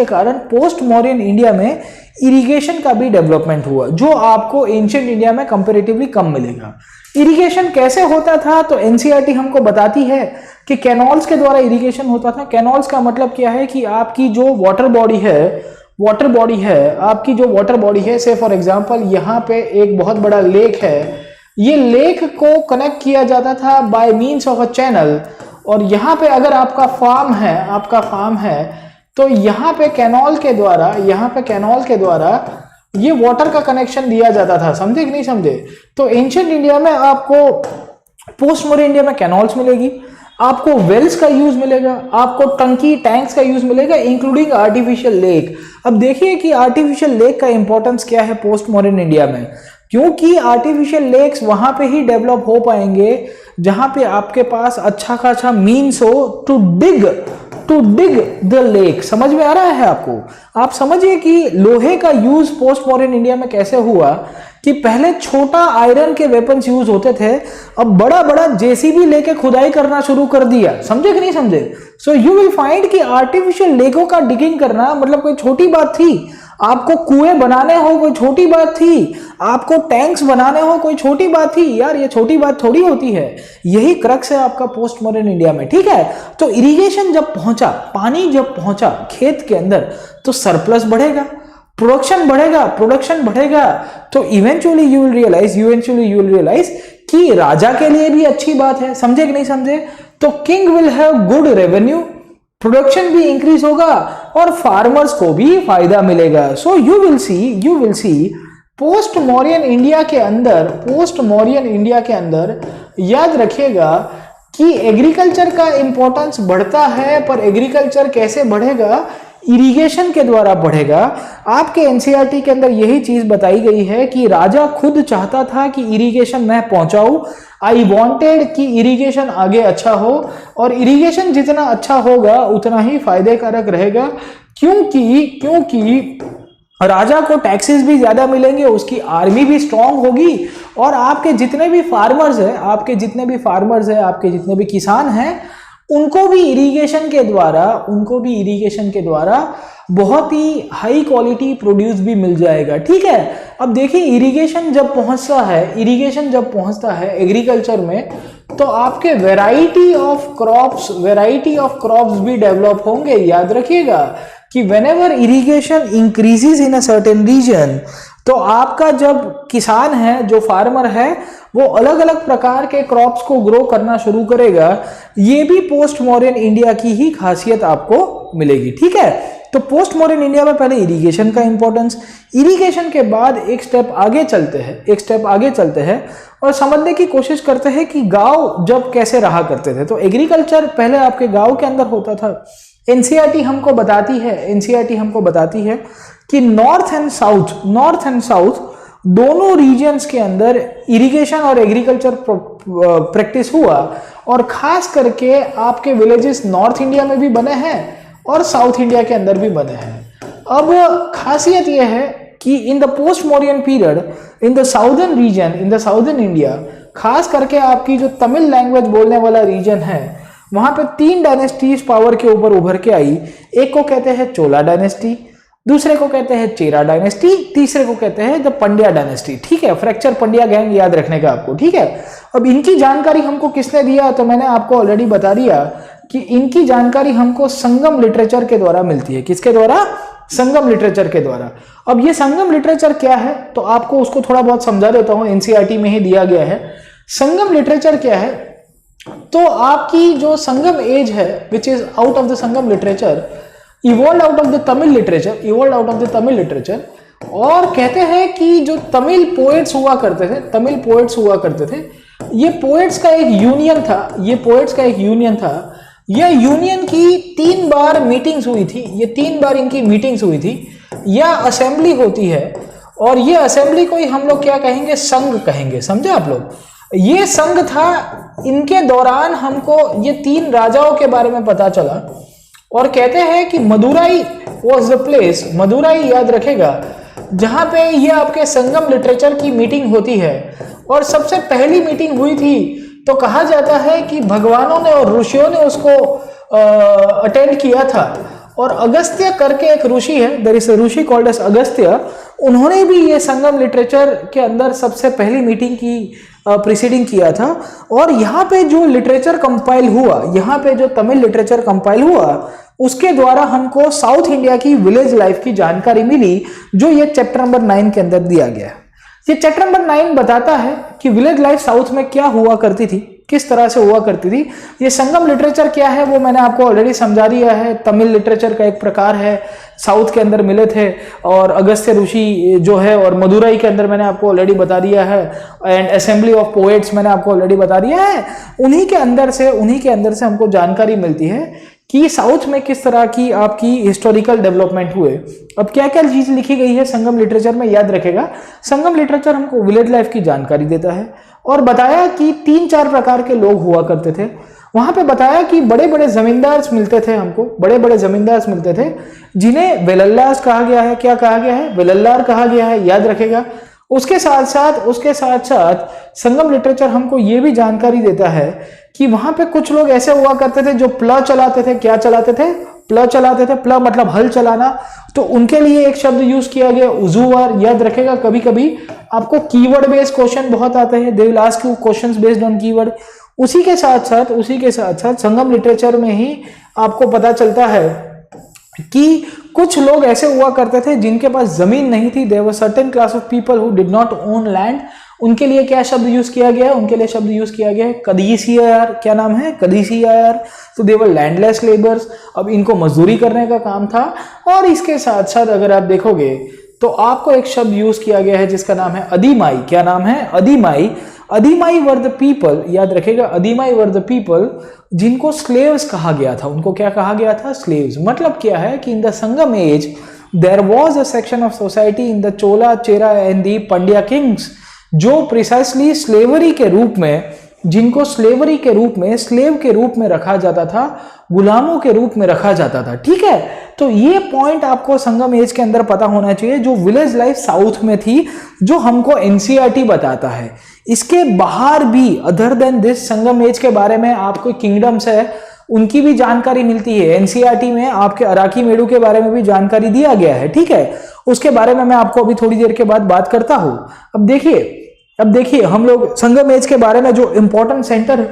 कारण पोस्ट मॉडर्न इंडिया में इरिगेशन का भी डेवलपमेंट हुआ, जो आपको एंशिएंट इंडिया में कंपैरेटिवली कम मिलेगा। इरिगेशन कैसे होता था, तो एनसीईआरटी हमको बताती है कि कैनॉल्स के द्वारा इरिगेशन होता था। कैनॉल्स का मतलब क्या है कि आपकी जो वाटर बॉडी है, से फॉर एग्जांपल यहाँ पे एक बहुत बड़ा लेक है, ये लेक को कनेक्ट किया जाता था by means of a channel. और यहाँ पे अगर आपका फार्म है तो यहाँ पे कैनॉल के द्वारा ये वाटर का कनेक्शन दिया जाता था। समझे कि नहीं समझे? तो एंशिएंट इंडिया में आपको, पोस्ट मॉडर्न इंडिया में कैनॉल्स मिलेगी, आपको वेल्स का यूज मिलेगा, आपको टैंक्स का यूज मिलेगा, इंक्लूडिंग आर्टिफिशियल लेक। अब देखिए कि आर्टिफिशियल लेक का इंपॉर्टेंस क्या है पोस्ट मॉडर्न इंडिया में, क्योंकि आर्टिफिशियल लेक्स वहां पे ही डेवलप हो पाएंगे जहां पे आपके पास अच्छा खासा मीन्स हो टू डिग द लेक। समझ में आ रहा है आपको? आप समझिए कि लोहे का यूज पोस्ट मॉडर्न इंडिया में कैसे हुआ कि पहले छोटा आयरन के वेपन्स यूज होते थे, अब बड़ा बड़ा जेसीबी लेके खुदाई करना शुरू कर दिया। समझे कि नहीं समझे? सो यू विल फाइंड कि आर्टिफिशियल लेकों का डिगिंग करना मतलब कोई छोटी बात थी। आपको कुएं बनाने हो कोई छोटी बात थी, आपको टैंक्स बनाने हो कोई छोटी बात थी यार, ये छोटी बात थोड़ी होती है। यही क्रक्स है आपका पोस्ट मॉडर्न इंडिया में, ठीक है? तो इरिगेशन जब पहुंचा, पानी जब पहुंचा खेत के अंदर, तो सरप्लस बढ़ेगा, प्रोडक्शन बढ़ेगा। तो इवेंचुअली यू विल रियलाइज कि राजा के लिए भी अच्छी बात है। समझे कि नहीं समझे? तो king will have good revenue, production भी इंक्रीज होगा और फार्मर्स को भी फायदा मिलेगा। So you will C post modern India के अंदर याद रखिएगा कि एग्रीकल्चर का इंपॉर्टेंस बढ़ता है, पर एग्रीकल्चर कैसे बढ़ेगा? इरिगेशन के द्वारा बढ़ेगा। आपके एनसीईआरटी के अंदर यही चीज बताई गई है कि राजा खुद चाहता था कि इरिगेशन मैं पहुंचाऊं, आई वांटेड कि इरिगेशन आगे अच्छा हो, और इरिगेशन जितना अच्छा होगा उतना ही फायदे कारक रहेगा, क्योंकि राजा को टैक्सेस भी ज्यादा मिलेंगे, उसकी आर्मी भी स्ट्रांग होगी, और आपके जितने भी फार्मर्स हैं, आपके जितने भी किसान हैं, उनको भी इरिगेशन के द्वारा बहुत ही हाई क्वालिटी प्रोड्यूस भी मिल जाएगा। ठीक है? अब देखिए इरिगेशन जब पहुंचता है एग्रीकल्चर में, तो आपके वैरायटी ऑफ क्रॉप्स भी डेवलप होंगे। याद रखिएगा कि whenever irrigation increases in a certain region, तो आपका जब किसान है, जो फार्मर है, वो अलग अलग प्रकार के क्रॉप्स को ग्रो करना शुरू करेगा। ये भी पोस्ट मॉडर्न इंडिया की ही खासियत आपको मिलेगी। ठीक है? तो पोस्ट मॉडर्न इंडिया में पहले इरिगेशन का इंपॉर्टेंस, इरिगेशन के बाद एक स्टेप आगे चलते हैं और समझने की कोशिश करते हैं कि गांव जब कैसे रहा करते थे। तो एग्रीकल्चर पहले आपके गांव के अंदर होता था। एनसीईआरटी हमको बताती है कि नॉर्थ एंड साउथ दोनों रीजन्स के अंदर इरिगेशन और एग्रीकल्चर प्रैक्टिस हुआ, और खास करके आपके विलेजेस नॉर्थ इंडिया में भी बने हैं और साउथ इंडिया के अंदर भी बने हैं। अब खासियत यह है कि in the post modern period in the southern India, खास करके आपकी जो तमिल लैंग्वेज बोलने वाला रीजन है, वहां पे 3 डायनेस्टीज पावर के ऊपर उभर के आई। एक को कहते हैं चोला डायनेस्टी, दूसरे को कहते हैं चेरा डायनेस्टी, तीसरे को कहते हैं द पंड्या डायनेस्टी। ठीक है? फ्रैक्चर पंड्या गैंग याद रखने का आपको। ठीक है? अब इनकी जानकारी हमको किसने दिया? तो मैंने आपको ऑलरेडी बता दिया कि इनकी जानकारी हमको संगम लिटरेचर के द्वारा मिलती है। किसके द्वारा? संगम लिटरेचर के द्वारा। अब ये संगम लिटरेचर क्या है, तो आपको उसको थोड़ा बहुत समझा देता हूं, एनसीईआरटी में ही दिया गया है। संगम लिटरेचर क्या है? तो आपकी जो संगम एज है, which is out of the Sangam literature, evolve out of the Tamil literature, और कहते हैं कि जो तमिल पोएट्स हुआ करते थे, ये पोएट्स का एक यूनियन था। यह यूनियन की 3 बार मीटिंग्स हुई थी। ये 3 बार इनकी मीटिंग्स हुई थी, या असेंबली होती है, और ये असेंबली को ही हम लोग क्या कहेंगे? संघ कहेंगे। समझे आप लोग? ये संघ था, इनके दौरान हमको ये 3 राजाओं के बारे में पता चला और कहते हैं कि Madurai was the place, Madurai याद रखेगा, जहां पे ये आपके संगम लिटरेचर की मीटिंग होती है। और सबसे पहली मीटिंग हुई थी तो कहा जाता है कि भगवानों ने और ऋषियों ने उसको अटेंड किया था। और अगस्त्य करके एक ऋषि है, there is a rishi called as Agastya, उन्होंने भी ये संगम लिटरेचर के अंदर सबसे पहली मीटिंग की प्रीसीडिंग किया था। और यहाँ पे जो लिटरेचर कंपाइल हुआ, यहाँ पे जो तमिल लिटरेचर कंपाइल हुआ, उसके द्वारा हमको साउथ इंडिया की विलेज लाइफ की जानकारी मिली, जो ये चैप्टर नंबर 9 के अंदर दिया गया है। ये चैप्टर नंबर 9 बताता है कि विलेज लाइफ साउथ में क्या हुआ करती थी, किस तरह से हुआ करती थी। ये संगम लिटरेचर क्या है वो मैंने आपको ऑलरेडी समझा दिया है। तमिल लिटरेचर का एक प्रकार है, साउथ के अंदर मिले थे, और अगस्त्य ऋषि जो है, और मदुराई के अंदर मैंने आपको ऑलरेडी बता दिया है, एंड असेंबली ऑफ पोएट्स मैंने आपको ऑलरेडी बता दिया है। उन्हीं के अंदर से हमको जानकारी मिलती है कि साउथ में किस तरह की आपकी हिस्टोरिकल डेवलपमेंट हुए। अब क्या क्या चीज लिखी गई है संगम लिटरेचर में, याद रखेगा, संगम लिटरेचर हमको विलेज लाइफ की जानकारी देता है और बताया कि 3-4 प्रकार के लोग हुआ करते थे। वहां पे बताया कि बड़े बड़े जमींदार मिलते थे हमको, बड़े बड़े जमींदार मिलते थे, जिन्हें वेलल्लास कहा गया है। क्या कहा गया है? वेलल्लार कहा गया है, याद रखेगा। उसके साथ साथ संगम लिटरेचर हमको ये भी जानकारी देता है कि वहां पे कुछ लोग ऐसे हुआ करते थे जो प्ल चलाते थे। क्या चलाते थे? प्ल चलाते थे। प्ल मतलब हल चलाना। तो उनके लिए एक शब्द यूज किया गया, उजुवार, याद रखेगा। कभी कभी आपको कीवर्ड बेस्ड क्वेश्चन बहुत आते हैं, they will ask you questions based on keyword. उसी के साथ साथ संगम लिटरेचर में ही आपको पता चलता है कि कुछ लोग ऐसे हुआ करते थे जिनके पास जमीन नहीं थी। There were certain class of people who did not own land. उनके लिए क्या शब्द यूज किया गया है? उनके लिए शब्द यूज किया गया है कदीसियार। क्या नाम है? कदीसियार। तो दे वर लैंडलेस लेबर्स। अब इनको मजदूरी करने का काम था। और इसके साथ साथ अगर आप देखोगे तो आपको एक शब्द यूज किया गया है जिसका नाम है अधिमाई। क्या नाम है? अधिमाई। अधिमाई वर द पीपल, याद रखेगा, अधिमाई वर द पीपल जिनको स्लेव्स कहा गया था। उनको क्या कहा गया था? स्लेव्स। मतलब क्या है कि in the Sangam age there was a section of society in the Chola, Chera and the Pandya kings, जो प्रिसाइसली स्लेवरी के रूप में, जिनको स्लेवरी के रूप में, स्लेव के रूप में रखा जाता था, गुलामों के रूप में रखा जाता था। ठीक है, तो ये पॉइंट आपको संगम एज के अंदर पता होना चाहिए, जो विलेज लाइफ साउथ में थी, जो हमको एनसीईआरटी बताता है। इसके बाहर भी other than this Sangam age के बारे में आपको किंगडम्स है, उनकी भी जानकारी मिलती है। एनसीईआरटी में आपके अराकी मेडू के बारे में भी जानकारी दिया गया है। ठीक है, उसके बारे में मैं आपको अभी थोड़ी देर के बाद बात करता हूं। अब देखिए हम लोग संगम एज के बारे में जो इंपॉर्टेंट सेंटर,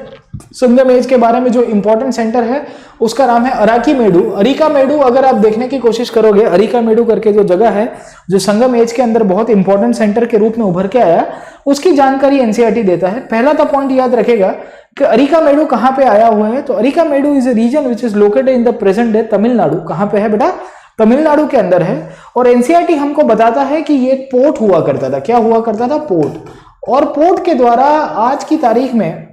संगम एज के बारे में जो इंपॉर्टेंट सेंटर है उसका नाम है अराकी मेडू। अरिका मेडू अगर आप देखने की कोशिश करोगे, अरिका मेडू करके जो जगह है जो संगम एज के अंदर बहुत इंपॉर्टेंट सेंटर के रूप में उभर के आया, उसकी जानकारी एनसीईआरटी देता है। पहला तो पॉइंट याद रखेगा कि अरिका मेडू कहां पे आया हुआ है। तो Arikamedu is a region which is located in the present day Tamil Nadu. कहां पे है बेटा? तमिलनाडु के अंदर है। और एनसीईआरटी हमको बताता है कि ये एक पोर्ट हुआ करता था। क्या हुआ करता था? पोर्ट। और पोर्ट के द्वारा आज की तारीख में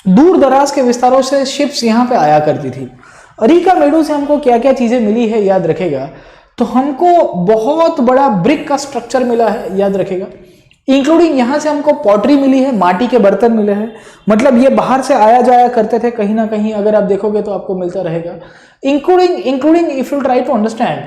दूर दराज के विस्तारों से शिप्स यहां पे आया करती थी। अरिका मेडू से हमको क्या क्या चीजें मिली है, याद रखेगा। तो हमको बहुत बड़ा ब्रिक का स्ट्रक्चर मिला है, याद रखेगा, इंक्लूडिंग यहां से हमको पॉटरी मिली है, माटी के बर्तन मिले हैं। मतलब ये बाहर से आया जाया करते थे कहीं ना कहीं, अगर आप देखोगे तो आपको मिलता रहेगा। Including if you try to understand,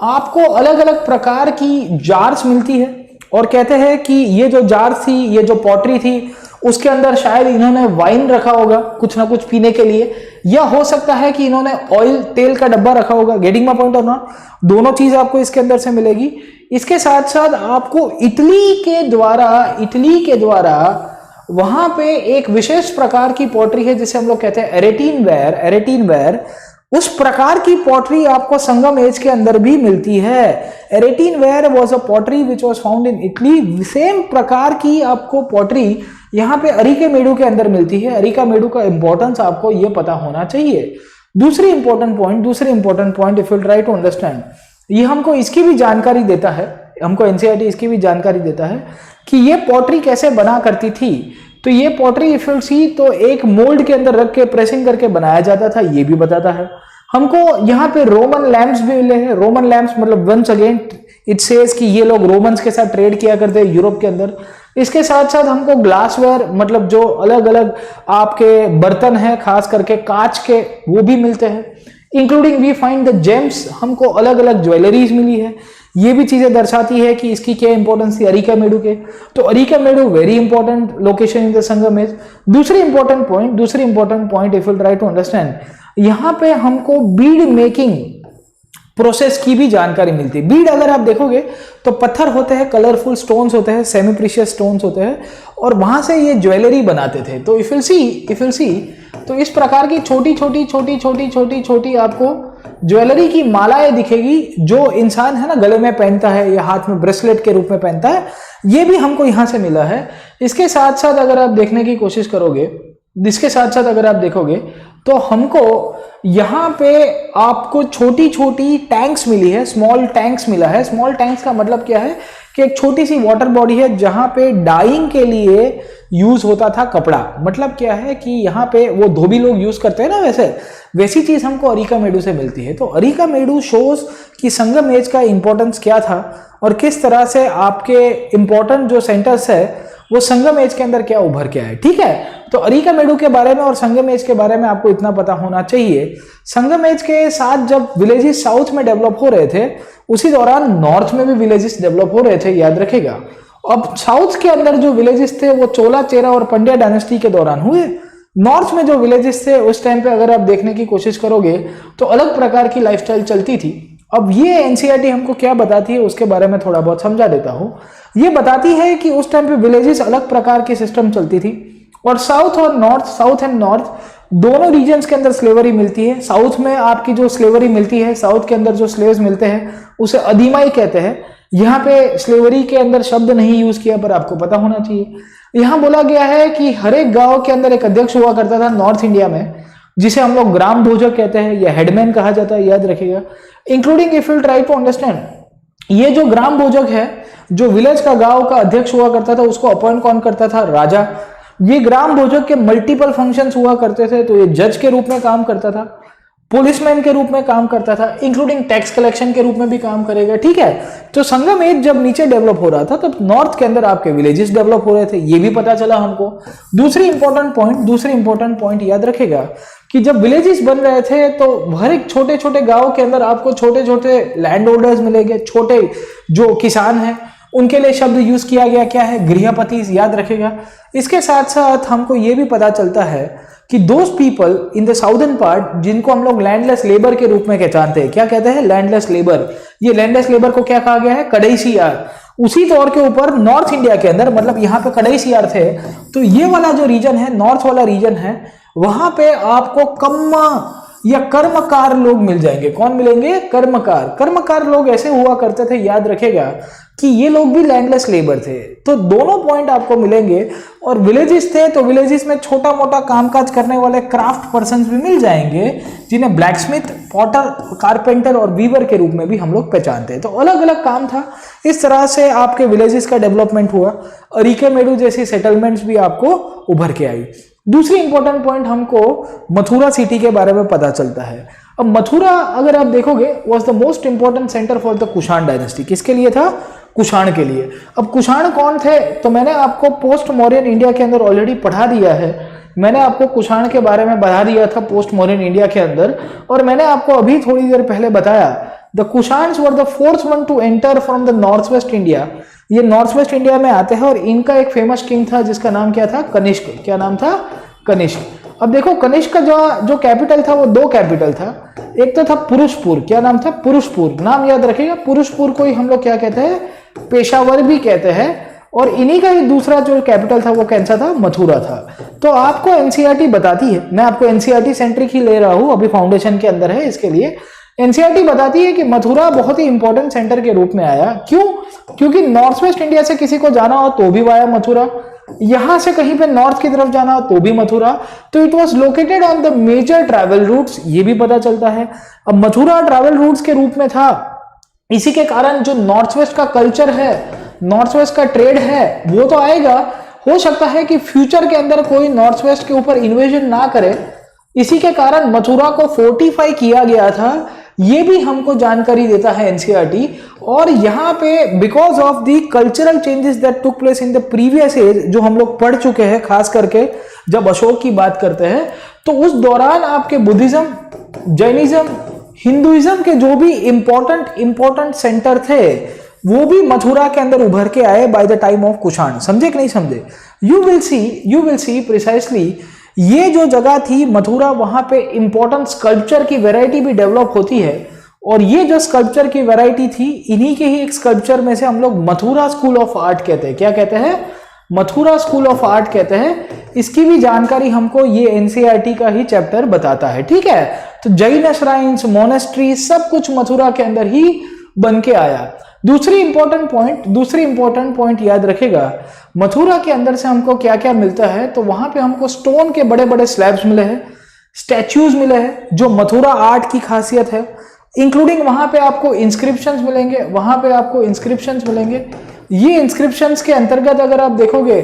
आपको अलग अलग प्रकार की जार्स मिलती है। और कहते हैं कि ये जो जार्स थी, ये जो पॉटरी थी, उसके अंदर शायद इन्होंने वाइन रखा होगा कुछ ना कुछ पीने के लिए, या हो सकता है कि इन्होंने ऑयल, तेल का डब्बा रखा होगा। गेटिंग माय पॉइंट और नॉट? दोनों चीज आपको इसके अंदर से मिलेगी। इसके साथ साथ आपको इटली के द्वारा वहां पे एक विशेष प्रकार की पॉटरी है जिसे हम लोग कहते हैं एरेटीन वेयर। उस प्रकार की पॉटरी आपको संगम एज के अंदर भी मिलती है। Arretine ware was a pottery which was found in Italy. Same प्रकार की आपको पॉटरी यहाँ पे अरिका मेडू के अंदर मिलती है। अरिका मेडू का इंपॉर्टेंस आपको ये पता होना चाहिए। दूसरी important point if you try to understand, ये हमको इसकी भी जानकारी देता है, हमको एनसीईआरटी इसकी भी जानकारी देता है कि ये पॉटरी कैसे बना करती थी। तो ये पॉटरी इफ यू सी तो एक मोल्ड के अंदर रख के प्रेसिंग करके बनाया जाता था, ये भी बताता है। हमको यहाँ पे रोमन लैम्प्स भी मिले हैं। रोमन लैम्प्स मतलब वंस अगेन इट सेज कि ये लोग रोमन्स के साथ ट्रेड किया करते हैं यूरोप के अंदर। इसके साथ साथ हमको ग्लासवेयर मतलब जो अलग अलग आपके बर्तन हैं खास करके कांच के वो भी मिलते हैं। Including we find the James, हमको अलग अलग ज्वेलरीज मिली है। ये भी चीजें दर्शाती है कि इसकी क्या इंपॉर्टेंस थी अरिकामेडु के। तो Arikamedu very important location in the Sangams. दूसरी important point if you try to understand, यहाँ पे हमको बीड मेकिंग प्रोसेस की भी जानकारी मिलती है। बीड अगर आप देखोगे तो पत्थर होते हैं, कलरफुल स्टोन्स होते हैं, सेमी प्रीशियस स्टोन्स होते हैं, और वहां से ये ज्वेलरी बनाते थे। तो इफ यू सी तो इस प्रकार की छोटी आपको ज्वेलरी की मालाएं दिखेगी जो इंसान है ना गले में पहनता है या हाथ में ब्रेसलेट के रूप में पहनता है, ये भी हमको यहां से मिला है। इसके साथ साथ अगर आप देखने की कोशिश करोगे, अगर आप देखोगे तो हमको यहाँ पे आपको छोटी छोटी टैंक्स मिली है, स्मॉल टैंक्स मिला है। स्मॉल टैंक्स का मतलब क्या है कि एक छोटी सी वाटर बॉडी है जहां पे डाइंग के लिए यूज होता था कपड़ा। मतलब क्या है कि यहाँ पे वो धोबी लोग यूज करते हैं ना, वैसी चीज हमको अरिकामेडु से मिलती है। तो अरिकामेडु शोज कि संगम एज का इंपॉर्टेंस क्या था और किस तरह से आपके इंपॉर्टेंट जो सेंटर्स है वो संगम एज के अंदर क्या उभर के आए। ठीक है, तो अरिकामेडु के बारे में और संगम एज के बारे में आपको इतना पता होना चाहिए। संगम एज के साथ जब विलेजेस साउथ में डेवलप हो रहे थे, उसी दौरान नॉर्थ में भी विलेजेस डेवलप हो रहे थे, याद रखेगा। अब साउथ के अंदर जो विलेजेस थे वो चोला, चेरा और पंड्या डायनेस्टी के दौरान हुए। नॉर्थ में जो विलेजेस थे उस टाइम पे अगर आप देखने की कोशिश करोगे तो अलग प्रकार की लाइफस्टाइल चलती थी। अब ये एनसीईआरटी हमको क्या बताती है उसके बारे में थोड़ा बहुत समझा देता हूं। ये बताती है कि उस टाइम पे विलेजेस अलग प्रकार की सिस्टम चलती थी, और साउथ एंड नॉर्थ दोनों रीजन्स के अंदर स्लेवरी मिलती है। साउथ में आपकी जो स्लेवरी मिलती है, साउथ के अंदर जो स्लेव्स मिलते हैं उसे अधीमाई कहते हैं। यहाँ पे स्लेवरी के अंदर शब्द नहीं यूज किया, पर आपको पता होना चाहिए। यहाँ बोला गया है कि हर एक गांव के अंदर एक अध्यक्ष हुआ करता था नॉर्थ इंडिया में, जिसे हम लोग ग्राम भोजक कहते हैं या हेडमैन कहा जाता है, याद रखिएगा। Including if you try to understand, ये जो ग्राम भोजक है, जो विलेज का गांव का अध्यक्ष हुआ करता था, उसको अपॉइंट कौन करता था? राजा। ये ग्राम भोजक के मल्टीपल फंक्शंस हुआ करते थे। तो ये जज के रूप में काम करता था, पुलिसमैन के रूप में काम करता था, इंक्लूडिंग टैक्स कलेक्शन के रूप में भी काम करेगा। ठीक है, तो संगम एज जब नीचे डेवलप हो रहा था तब नॉर्थ के अंदर आपके विलेजेस डेवलप हो रहे थे, ये भी पता चला हमको। दूसरी इंपॉर्टेंट पॉइंट याद रखेगा कि जब विलेजेस बन रहे थे तो हर एक छोटे छोटे गांव के अंदर आपको छोटे छोटे लैंड होल्डर्स मिलेंगे, छोटे जो किसान हैं उनके लिए शब्द यूज किया गया, क्या है? गृहपति, याद रखेगा। इसके साथ साथ हमको ये भी पता चलता है कि those people in the southern part जिनको हम लोग लैंडलेस लेबर के रूप में जानते हैं, क्या कहते हैं? Landless labour. ये लैंडलेस लेबर को क्या कहा गया है? कड़ईसियार। उसी तौर के ऊपर नॉर्थ इंडिया के अंदर, मतलब यहाँ पे कड़ईसियार थे, तो ये वाला जो रीजन है, नॉर्थ वाला रीजन है, वहां पे आपको कम्मा या कर्मकार लोग मिल जाएंगे। कौन मिलेंगे? कर्मकार लोग ऐसे हुआ करते थे, याद रखेगा कि ये लोग भी लैंडलेस लेबर थे। तो दोनों पॉइंट आपको मिलेंगे। और विलेजेस थे तो विलेजेस में छोटा मोटा कामकाज करने वाले क्राफ्ट पर्संस भी मिल जाएंगे, जिन्हें ब्लैकस्मिथ, पॉटर, कारपेंटर और वीवर के रूप में भी हम लोग पहचानते हैं। तो अलग अलग काम था। इस तरह से आपके विलेजेस का डेवलपमेंट हुआ। अरिकामेडु जैसी सेटलमेंट्स भी आपको उभर के आई। दूसरी इंपॉर्टेंट पॉइंट हमको मथुरा सिटी के बारे में पता चलता है। अब मथुरा अगर आप देखोगे was the most important centre for the Kushan dynasty. किसके लिए था? कुषाण के लिए। अब कुषाण कौन थे? तो मैंने आपको पोस्ट मौर्यन इंडिया के अंदर ऑलरेडी पढ़ा दिया है। मैंने आपको कुषाण के बारे में बता दिया था पोस्ट मौर्यन इंडिया के अंदर, और मैंने आपको अभी थोड़ी देर पहले बताया the Kushans were the fourth one to enter from the north west India. ये नॉर्थ वेस्ट इंडिया में आते हैं, और इनका एक फेमस किंग था जिसका नाम क्या था? कनिष्क। क्या नाम था? कनिष्क। अब देखो, कनिष्क का जो कैपिटल था वो दो कैपिटल था। एक तो था पुरुषपुर। क्या नाम था? पुरुषपुर। नाम याद रखिएगा। पुरुषपुर को ही हम लोग क्या कहते हैं? पेशावर भी कहते हैं। और इन्हीं का ही दूसरा जो कैपिटल था वो कैसा था? मथुरा था। तो आपको एनसीईआरटी बताती है, मैं आपको एनसीईआरटी सेंट्रिक ही ले रहा हूं, अभी फाउंडेशन के अंदर है, इसके लिए एनसीईआरटी बताती है कि मथुरा बहुत ही इंपॉर्टेंट सेंटर के रूप में आया। क्यों? क्योंकि नॉर्थ वेस्ट इंडिया से किसी को जाना हो तो भी वाया मथुरा, यहां से कहीं पे नॉर्थ की तरफ जाना हो तो भी मथुरा। तो it was located on the major travel routes, ये भी पता चलता है। अब मथुरा ट्रैवल रूट्स के रूप में था, इसी के कारण जो नॉर्थ वेस्ट का कल्चर है, नॉर्थ वेस्ट का ट्रेड है, वो तो आएगा। हो सकता है कि फ्यूचर के अंदर कोई नॉर्थ वेस्ट के ऊपर इन्वेजन ना करे, इसी के कारण मथुरा को फोर्टिफाई किया गया था ये भी हमको जानकारी देता है एनसीईआरटी। और यहाँ पे because of the cultural changes that took place in the previous age, जो हम लोग पढ़ चुके हैं, खास करके जब अशोक की बात करते हैं तो उस दौरान आपके बुद्धिज्म, जैनिज्म, हिंदुइज्म के जो भी इंपॉर्टेंट सेंटर थे वो भी मथुरा के अंदर उभर के आए by the time of Kushan. समझे कि नहीं समझे? यू विल सी प्रिसाइसली ये जो जगह थी मथुरा, वहां पे इंपॉर्टेंट स्कल्पचर की वैरायटी भी डेवलप होती है। और ये जो स्कल्पचर की वैरायटी थी, इन्हीं के ही एक स्कल्पचर में से हम लोग मथुरा स्कूल ऑफ आर्ट कहते हैं। क्या कहते हैं? मथुरा स्कूल ऑफ आर्ट कहते हैं। इसकी भी जानकारी हमको ये एनसीईआरटी का ही चैप्टर बताता है। ठीक है, तो जैन श्राइन्स, मोनेस्ट्री, सब कुछ मथुरा के अंदर ही बन के आया। दूसरी इंपॉर्टेंट पॉइंट याद रखेगा, मथुरा के अंदर से हमको क्या क्या मिलता है, तो वहां पे हमको स्टोन के बड़े बड़े स्लैब्स मिले हैं, स्टैच्यूज मिले हैं, जो मथुरा आर्ट की खासियत है। इंक्लूडिंग वहां पे आपको इंस्क्रिप्शंस मिलेंगे, ये इंस्क्रिप्शंस के अंतर्गत अगर आप देखोगे,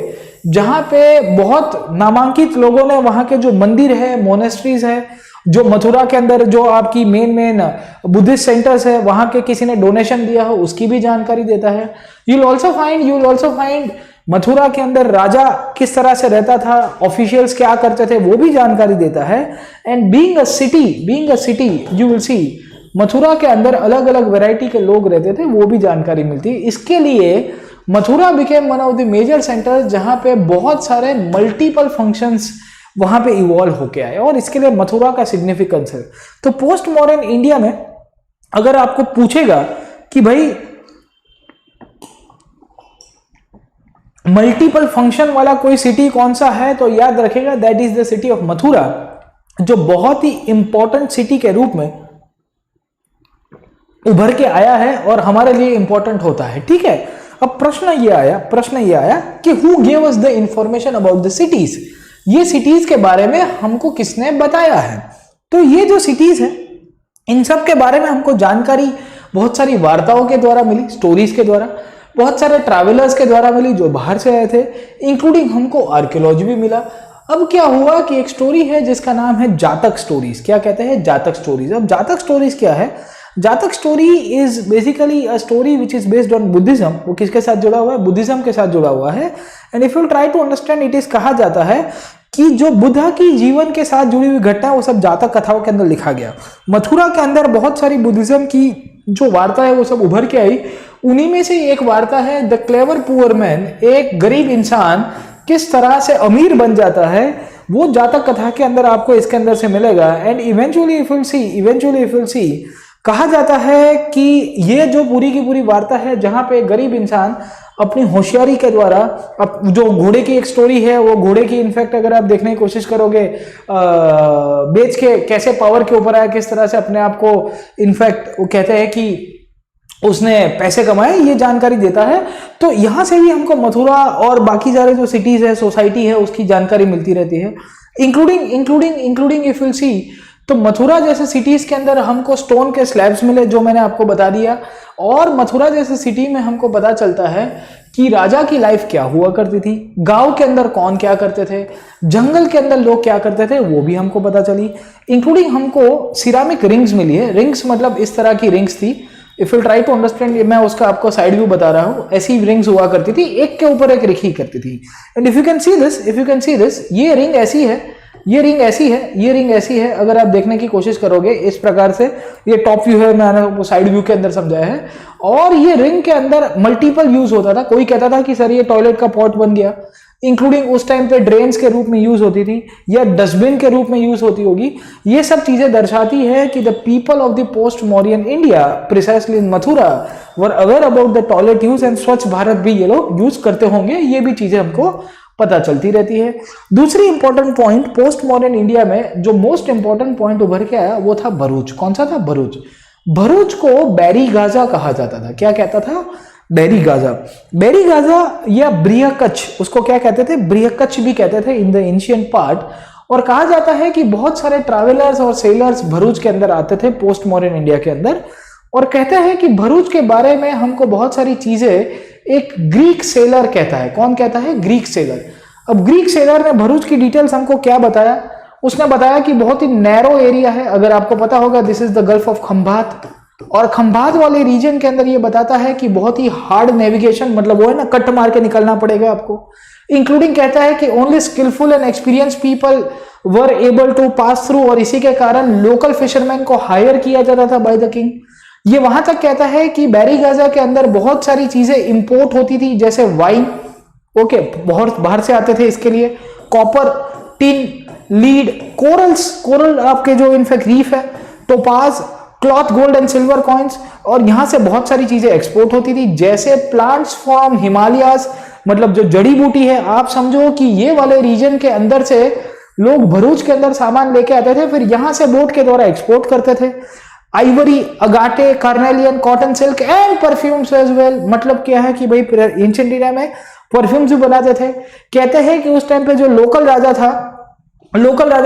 जहां पे बहुत नामांकित लोगों ने वहां के जो मंदिर है, मोनेस्ट्रीज है, जो मथुरा के अंदर जो आपकी मेन बुद्धिस्ट सेंटर्स है, वहां के किसी ने डोनेशन दिया हो, उसकी भी जानकारी देता है। You will also find Mathura के अंदर राजा किस तरह से रहता था, ऑफिशियल्स क्या करते थे, वो भी जानकारी देता है। And being a city you will सी मथुरा के अंदर अलग अलग वैरायटी के लोग रहते थे, वो भी जानकारी मिलती है। इसके लिए Mathura became one of the major centres, जहां पे बहुत सारे मल्टीपल फंक्शंस वहां पे इवॉल्व होके आए, और इसके लिए मथुरा का सिग्निफिकेंस है। तो पोस्ट मॉडर्न इंडिया में अगर आपको पूछेगा कि भाई मल्टीपल फंक्शन वाला कोई सिटी कौन सा है, तो याद रखेगा that is the city of Mathura, जो बहुत ही इंपॉर्टेंट सिटी के रूप में उभर के आया है और हमारे लिए इंपॉर्टेंट होता है। ठीक है, अब प्रश्न ये आया कि who gave us the information about the cities, ये सिटीज के बारे में हमको किसने बताया है। तो ये जो सिटीज है, इन सब के बारे में हमको जानकारी बहुत सारी वार्ताओं के द्वारा मिली, स्टोरीज के द्वारा, बहुत सारे ट्रैवलर्स के द्वारा मिली जो बाहर से आए थे, इंक्लूडिंग हमको आर्कियोलॉजी भी मिला। अब क्या हुआ कि एक स्टोरी है जिसका नाम है जातक स्टोरीज। क्या कहते हैं? जातक स्टोरीज। अब जातक स्टोरीज क्या है? जातक story is basically a story which is based on Buddhism. वो किसके साथ जुड़ा हुआ है? बुद्धिज्म के साथ जुड़ा हुआ है। And if you try to understand it is, कहा जाता है कि जो बुद्धा की जीवन के साथ जुड़ी हुई घटना, वो सब जातक कथाओं के अंदर लिखा गया। मथुरा के अंदर बहुत सारी बुद्धिज्म की जो वार्ता है वो सब उभर के आई। उन्हीं में से एक वार्ता है द क्लेवर पुअर मैन, एक गरीब इंसान किस तरह से अमीर बन जाता है, वो जातक कथा के अंदर आपको इसके अंदर से मिलेगा। And eventually if you will सी कहा जाता है कि ये जो पूरी की पूरी वार्ता है, जहां पे गरीब इंसान अपनी होशियारी के द्वारा, अब जो घोड़े की एक स्टोरी है, वो घोड़े की इनफैक्ट अगर आप देखने की कोशिश करोगे, बेच के कैसे पावर के ऊपर आया, किस तरह से अपने आप को इनफैक्ट वो कहते हैं कि उसने पैसे कमाए, ये जानकारी देता है। तो यहां से भी हमको मथुरा और बाकी सारे जो सिटीज है, सोसाइटी है, उसकी जानकारी मिलती रहती है। इंक्लूडिंग इफ यू सी, तो मथुरा जैसे सिटीज के अंदर हमको स्टोन के स्लैब्स मिले, जो मैंने आपको बता दिया। और मथुरा जैसे सिटी में हमको पता चलता है कि राजा की लाइफ क्या हुआ करती थी, गांव के अंदर कौन क्या करते थे, जंगल के अंदर लोग क्या करते थे, वो भी हमको पता चली। इंक्लूडिंग हमको सिरामिक रिंग्स मिली है। रिंग्स मतलब इस तरह की रिंग्स थी। If you try to understand, मैं उसका आपको साइड व्यू बता रहा हूँ। ऐसी रिंग्स हुआ करती थी, एक के ऊपर एक रखी करती थी। And if you can see this, ये रिंग ऐसी है, ये रिंग ऐसी है। अगर आप देखने की कोशिश करोगे इस प्रकार से, ये टॉप व्यू है, मैंने वो साइड व्यू के अंदर समझाया है। और ये रिंग के अंदर मल्टीपल यूज होता था। कोई कहता था कि सर ये टॉयलेट का पॉट बन गया, इंक्लूडिंग उस टाइम पे ड्रेन्स के रूप में यूज होती थी, या डस्टबिन के रूप में यूज होती होगी। ये सब चीजें दर्शाती है कि the people of the post modern India, precisely in Mathura, were aware about the toilet use, and स्वच्छ भारत भी ये लोग यूज करते होंगे। ये भी चीजें हमको पता चलती रहती है। दूसरी important point, post modern India में जो मोस्ट इंपॉर्टेंट पॉइंट उभर के आया वो था भरूच। कौन सा था? भरूच। भरूच को बैरी गाजा कहा जाता था। क्या कहता था? बैरी गाजा या ब्रियकच्छ, उसको क्या कहते थे? ब्रियकच्छ भी कहते थे इन द एंशिएंट पार्ट। और कहा जाता है कि बहुत सारे ट्रैवलर्स और सेलर्स भरूच के अंदर आते थे पोस्ट मॉडर्न इंडिया के अंदर, और कहते हैं कि भरूच के बारे में हमको बहुत सारी चीजें एक ग्रीक सेलर कहता है। कौन कहता है? Greek seller. अब ग्रीक सेलर ने भरूच की डिटेल्स हमको क्या बताया, उसने बताया कि बहुत ही नैरो एरिया है। अगर आपको पता होगा, this is the gulf of Khambhat, और खंभात वाले रीजन के अंदर ये बताता है कि बहुत ही हार्ड नेविगेशन, मतलब वो है ना, कट मार के निकलना पड़ेगा आपको। इंक्लूडिंग कहता है कि only skilful and experience people were able to pass through, और इसी के कारण लोकल फिशरमैन को हायर किया जाता था बाय द किंग। ये वहां तक कहता है कि बैरी गाजा के अंदर बहुत सारी चीजें इंपोर्ट होती थी, जैसे वाइन, ओके, बहुत बाहर से आते थे इसके लिए, copper, tin, lead, corals, coral आपके जो इनफैक्ट रीफ है, topaz, cloth, gold and silver coins, और यहां से बहुत सारी चीजें एक्सपोर्ट होती थी, जैसे प्लांट्स फ्रॉम हिमालयाज, मतलब जो जड़ी बूटी है। आप समझो कि ये वाले रीजन के अंदर से लोग भरूच के अंदर सामान लेके आते थे, फिर यहां से बोट के द्वारा एक्सपोर्ट करते थे। Ivory, agate, carnelian, cotton silk and perfumes as well. मतलब क्या है कि भाई एंशिएंट इंडिया में परफ्यूम्स भी बनाते थे। कहते हैं कि उस टाइम पे जो लोकल राजा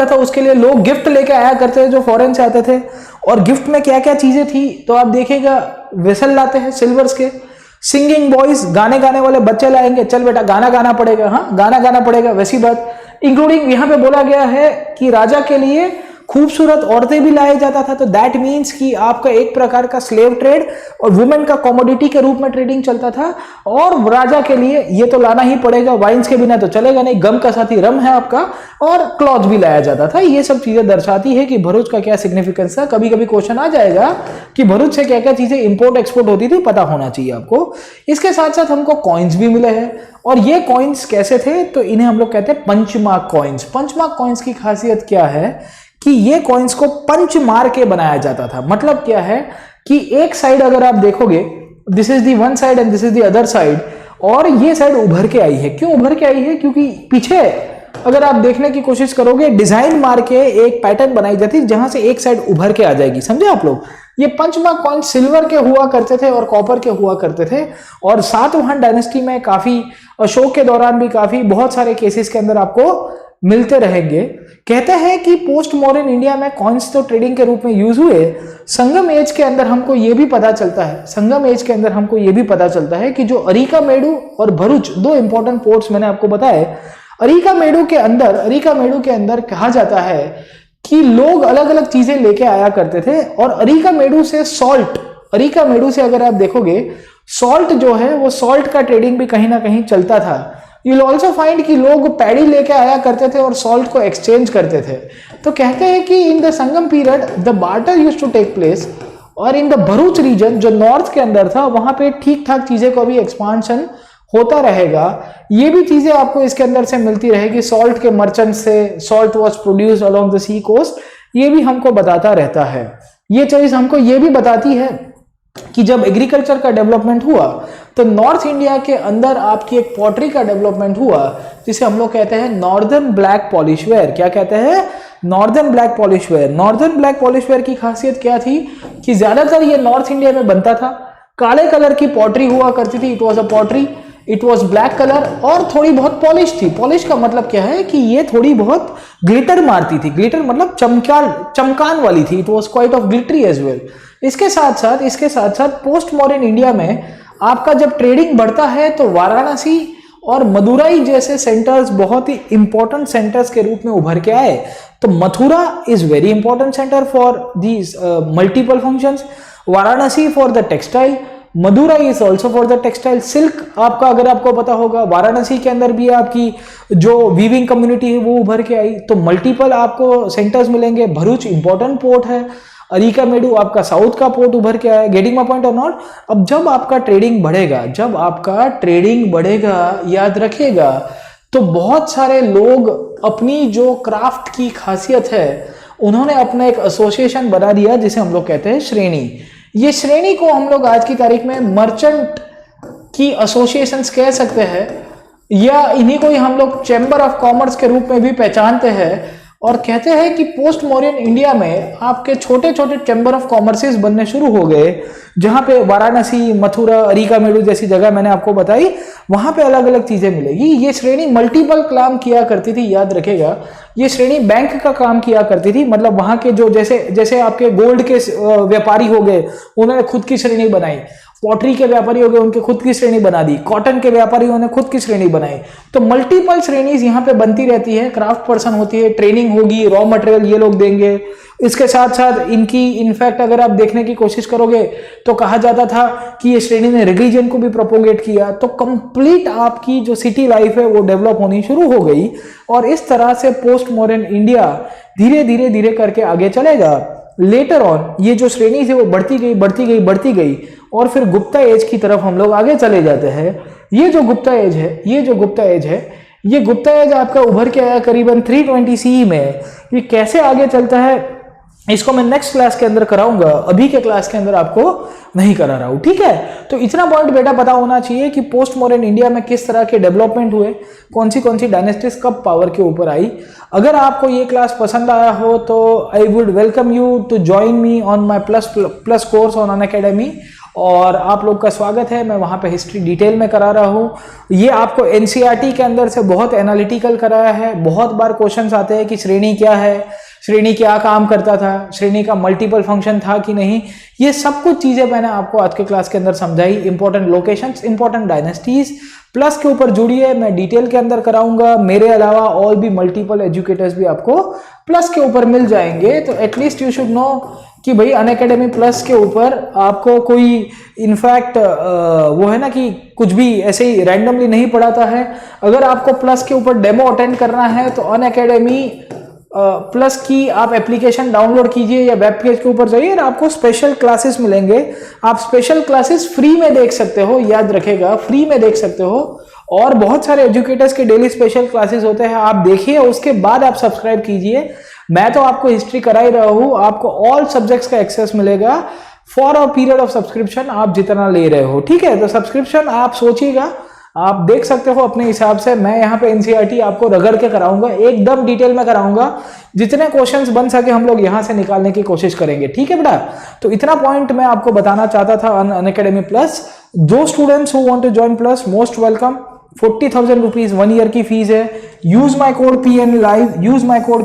था उसके लिए लोग गिफ्ट लेके आया करते थे जो फॉरेन से आते थे। और गिफ्ट में क्या क्या चीजें थी तो आप देखिएगा, वेसल लाते हैं सिल्वर्स के, सिंगिंग बॉयज, गाने गाने वाले बच्चे लाएंगे, चल बेटा गाना गाना पड़ेगा, हाँ गाना गाना पड़ेगा, वैसी बात। इंक्लूडिंग यहां पे बोला गया है कि राजा के लिए खूबसूरत औरतें भी लाया जाता था। तो दैट मीन्स कि आपका एक प्रकार का स्लेव ट्रेड और वुमेन का कमोडिटी के रूप में ट्रेडिंग चलता था। और राजा के लिए ये तो लाना ही पड़ेगा, वाइन्स के बिना तो चलेगा नहीं, गम का साथी रम है आपका, और क्लॉथ भी लाया जाता था। ये सब चीजें दर्शाती है कि भरूच का क्या सिग्निफिकेंस था। कभी कभी क्वेश्चन आ जाएगा कि भरूच से क्या क्या चीजें इंपोर्ट एक्सपोर्ट होती थी, पता होना चाहिए आपको। इसके साथ साथ हमको कॉइन्स भी मिले हैं, और ये कॉइन्स कैसे थे तो इन्हें हम लोग कहते हैं पंचमार्क कॉइन्स। पंचमार्क कॉइन्स की खासियत क्या है कि ये कॉइन्स को पंच मार के बनाया जाता था। मतलब क्या है कि एक साइड अगर आप देखोगे, this is the one side and this is the other side, और ये साइड उभर के आई है। क्यों उभर के आई है? क्योंकि पीछे अगर आप देखने की कोशिश करोगे, डिजाइन मार के एक पैटर्न बनाई जाती है जहां से एक साइड उभर के आ जाएगी। समझे आप लोग? ये पंचमार्क कॉइन सिल्वर के हुआ करते थे और कॉपर के हुआ करते थे। और सातवाहन डायनेस्टी में काफी, अशोक के दौरान भी काफी, बहुत सारे केसेस के अंदर आपको मिलते रहेंगे। कहते हैं कि पोस्ट मॉडर्न इंडिया में कॉइन्स तो ट्रेडिंग के रूप में यूज हुए। संगम एज के अंदर हमको ये भी पता चलता है, संगम एज के अंदर हमको ये भी पता चलता है कि जो अरिकामेडु और भरूच, दो इंपॉर्टेंट पोर्ट्स मैंने आपको बताए। अरिकामेडु के अंदर कहा जाता है कि लोग अलग अलग चीजें लेके आया करते थे। और अरिकामेडु से सॉल्ट, अरिकामेडु से अगर आप देखोगे, सॉल्ट जो है वो सॉल्ट का ट्रेडिंग भी कहीं ना कहीं चलता था। यू विल ऑल्सो फाइंड कि लोग पैडी लेके आया करते थे और सॉल्ट को एक्सचेंज करते थे। तो कहते हैं कि in the Sangam period the barter used to take place, और इन द भरूच रीजन जो नॉर्थ के अंदर था वहां पे ठीक ठाक चीजें को भी एक्सपांशन होता रहेगा। ये भी चीजें आपको इसके अंदर से मिलती रहेगी। सॉल्ट के मर्चेंट से salt was produce along the sea coast, ये भी हमको बताता रहता है। ये चीज हमको ये भी बताती है कि जब एग्रीकल्चर का डेवलपमेंट हुआ तो नॉर्थ इंडिया के अंदर आपकी एक पॉटरी का डेवलपमेंट हुआ, जिसे हम लोग कहते हैं नॉर्दर्न ब्लैक पॉलिशवेयर। क्या कहते हैं? Northern black polished ware. Northern black polished ware की खासियत क्या थी कि ज्यादातर ये नॉर्थ इंडिया में बनता था। काले कलर की पॉटरी हुआ करती थी, it was a pottery, it was black colour, और थोड़ी बहुत पॉलिश थी। पॉलिश का मतलब क्या है कि ये थोड़ी बहुत ग्लिटर मारती थी। ग्लिटर मतलब चमकान वाली थी। It was quite of glittery as well. इसके साथ साथ पोस्ट मॉडर्न इंडिया में आपका जब ट्रेडिंग बढ़ता है तो वाराणसी और मदुराई जैसे सेंटर्स बहुत ही इंपॉर्टेंट सेंटर्स के रूप में उभर के आए। तो Mathura is very important centre for these multiple functions, Varanasi for the textile, Madurai is also for the textile. Silk आपका, अगर आपको पता होगा, वाराणसी के अंदर भी आपकी जो वीविंग कम्युनिटी है वो उभर के आई। तो मल्टीपल आपको सेंटर्स मिलेंगे। भरूच इंपॉर्टेंट पोर्ट है, अरिकामेडु आपका साउथ का पोर्ट उभर के आया। गेटिंग माय पॉइंट और नॉट? अब जब आपका ट्रेडिंग बढ़ेगा, याद रखिएगा, तो बहुत सारे लोग अपनी जो क्राफ्ट की खासियत है उन्होंने अपना एक एसोसिएशन बना दिया जिसे हम लोग कहते हैं श्रेणी। ये श्रेणी को हम लोग आज की तारीख में मर्चेंट की एसोसिएशंस कह सकते हैं, या इन्हीं को ही हम लोग चैम्बर ऑफ कॉमर्स के रूप में भी पहचानते हैं। और कहते हैं कि पोस्ट मॉडर्न इंडिया में आपके छोटे छोटे चैम्बर ऑफ कॉमर्सेस बनने शुरू हो गए, जहां पे वाराणसी, मथुरा, अरिकामेडु जैसी जगह मैंने आपको बताई, वहां पे अलग अलग चीजें मिलेगी। ये श्रेणी मल्टीपल काम किया करती थी, याद रखेगा। ये श्रेणी बैंक का काम किया करती थी। मतलब वहां के जो जैसे आपके गोल्ड के व्यापारी हो गए, उन्होंने खुद की श्रेणी बनाई। पॉटरी के व्यापारी हो गए, उनके खुद की श्रेणी बना दी, कॉटन के व्यापारियों ने खुद की श्रेणी बनाई। तो मल्टीपल श्रेणीज यहाँ पे बनती रहती है, क्राफ्ट पर्सन होती है, ट्रेनिंग होगी, रॉ मटेरियल ये लोग देंगे। इसके साथ साथ इनकी इनफैक्ट अगर आप देखने की कोशिश करोगे तो कहा जाता था कि ये श्रेणी ने रिलीजन को भी प्रोपोगेट किया। तो कंप्लीट आपकी जो सिटी लाइफ है वो डेवलप होनी शुरू हो गई और इस तरह से पोस्ट मॉडर्न इंडिया धीरे धीरे धीरे करके आगे चलेगा। लेटर ऑन ये जो श्रेणी है वो बढ़ती गई बढ़ती गई बढ़ती गई और फिर गुप्ता एज की तरफ हम लोग आगे चले जाते हैं। ये जो गुप्ता एज है ये गुप्ता एज आपका उभर के आया करीबन 320 CE में। ये कैसे आगे चलता है इसको मैं नेक्स्ट क्लास के अंदर कराऊंगा, अभी के क्लास के अंदर आपको नहीं करा रहा हूं, ठीक है। तो इतना पॉइंट बेटा पता होना चाहिए कि पोस्ट मॉडर्न इंडिया में किस तरह के डेवलपमेंट हुए, कौन सी डायनेस्टीज कब पावर के ऊपर आई। अगर आपको ये क्लास पसंद आया हो तो I would welcome you to join me on my plus course on Unacademy. और आप लोग का स्वागत है, मैं वहाँ पे हिस्ट्री डिटेल में करा रहा हूँ। ये आपको एनसीईआरटी के अंदर से बहुत एनालिटिकल कराया है। बहुत बार क्वेश्चंस आते हैं कि श्रेणी क्या है, श्रेणी क्या काम करता था, श्रेणी का मल्टीपल फंक्शन था कि नहीं। ये सब कुछ चीजें मैंने आपको आज के क्लास के अंदर समझाई। Important locations, important dynasties, plus के ऊपर जुड़िए, मैं डिटेल के अंदर कराऊंगा। मेरे अलावा और भी मल्टीपल एजुकेटर्स भी आपको प्लस के ऊपर मिल जाएंगे। तो एटलीस्ट यू शुड नो कि भाई अनअकैडमी प्लस के ऊपर आपको कोई इनफैक्ट वो है ना कि कुछ भी ऐसे ही रैंडमली नहीं पढ़ाता है। अगर आपको प्लस के ऊपर डेमो अटेंड करना है तो अनअकैडमी प्लस की आप एप्लीकेशन डाउनलोड कीजिए या वेब पेज के ऊपर जाइए और आपको स्पेशल क्लासेस मिलेंगे। आप स्पेशल क्लासेस फ्री में देख सकते हो, याद रखेगा, फ्री में देख सकते हो। और बहुत सारे एजुकेटर्स के डेली स्पेशल क्लासेस होते हैं, आप देखिए, उसके बाद आप सब्सक्राइब कीजिए। मैं तो आपको हिस्ट्री करा ही रहा हूं, आपको ऑल सब्जेक्ट्स का एक्सेस मिलेगा for a period of subscription, आप जितना ले रहे हो, ठीक है। तो सब्सक्रिप्शन आप सोचिएगा, आप देख सकते हो अपने हिसाब से। मैं यहाँ पे एनसीईआरटी आपको रगड़ के कराऊंगा, एकदम डिटेल में कराऊंगा। जितने क्वेश्चंस बन सके हम लोग यहाँ से निकालने की कोशिश करेंगे, ठीक है बेटा। तो इतना पॉइंट मैं आपको बताना चाहता था अनअकैडमी प्लस। जो students who want to join plus, most welcome. 40,000 rupees 1 year की फीस है। Use my code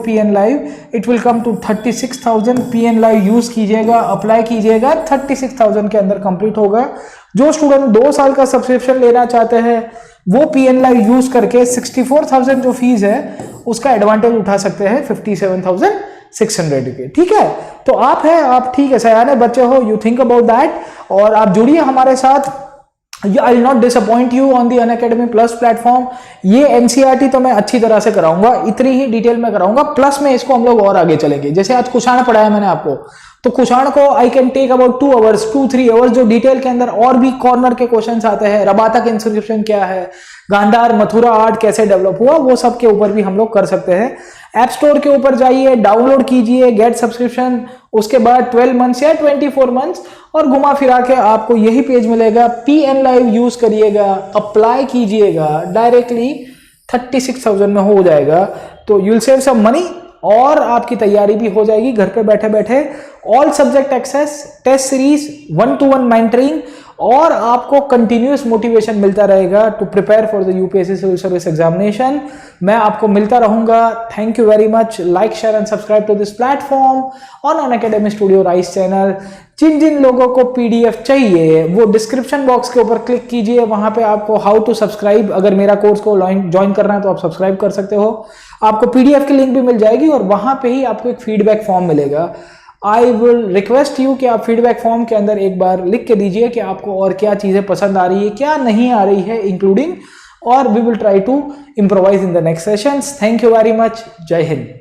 PN live, it will come to 36,000। PN live use कीजिएगा, अप्लाई कीजिएगा, 36,000 के अंदर कंप्लीट होगा। जो स्टूडेंट 2 साल का सब्सक्रिप्शन लेना चाहते हैं वो PN लाइव यूज करके 64,000 जो फीस है उसका एडवांटेज उठा सकते हैं 57,600 के, ठीक है। तो आप ठीक है, सयाने बच्चे हो, यू थिंक अबाउट दैट और आप जुड़िए हमारे साथ। I will not disappoint you on the Unacademy Plus platform। ये एनसीईआरटी तो मैं अच्छी तरह से कराऊंगा, इतनी ही डिटेल में कराऊंगा। प्लस में इसको हम लोग और आगे चलेंगे। जैसे आज कुषाण पढ़ाया मैंने आपको, तो कुषाण को I can take about 2-3 hours, जो डिटेल के अंदर और भी कॉर्नर के क्वेश्चंस आते हैं। रबाता के इंस्क्रिप्शन क्या है, गांधार मथुरा आर्ट कैसे डेवलप हुआ, वो सब के ऊपर भी हम लोग कर सकते हैं। ऐप स्टोर के ऊपर जाइए, डाउनलोड कीजिए, गेट सब्सक्रिप्शन, उसके बाद 12 मंथ्स या 24 मंथ्स, और घुमा फिरा के आपको यही पेज मिलेगा। PN लाइव यूज करिएगा, अप्लाई कीजिएगा, डायरेक्टली 36,000 में हो जाएगा। तो you will save some money और आपकी तैयारी भी हो जाएगी घर पे बैठे बैठे। All subject access, test series, 1-to-1 mentoring, और आपको कंटिन्यूअस मोटिवेशन मिलता रहेगा to prepare for the UPSC civil service examination. मैं आपको मिलता रहूंगा। Thank you very much. Like, share and subscribe to this platform on Unacademy studio rise channel. जिन लोगों को PDF चाहिए वो डिस्क्रिप्शन बॉक्स के ऊपर क्लिक कीजिए, वहां पे आपको हाउ टू सब्सक्राइब, अगर मेरा कोर्स को ज्वाइन करना है तो आप सब्सक्राइब कर सकते हो। आपको PDF की लिंक भी मिल जाएगी और वहां पे ही आपको एक फीडबैक फॉर्म मिलेगा। आई विल रिक्वेस्ट यू कि आप फीडबैक फॉर्म के अंदर एक बार लिख के दीजिए कि आपको और क्या चीजें पसंद आ रही है, क्या नहीं आ रही है इंक्लूडिंग, और we will try to improvise in the next sessions. Thank you very much. जय हिंद।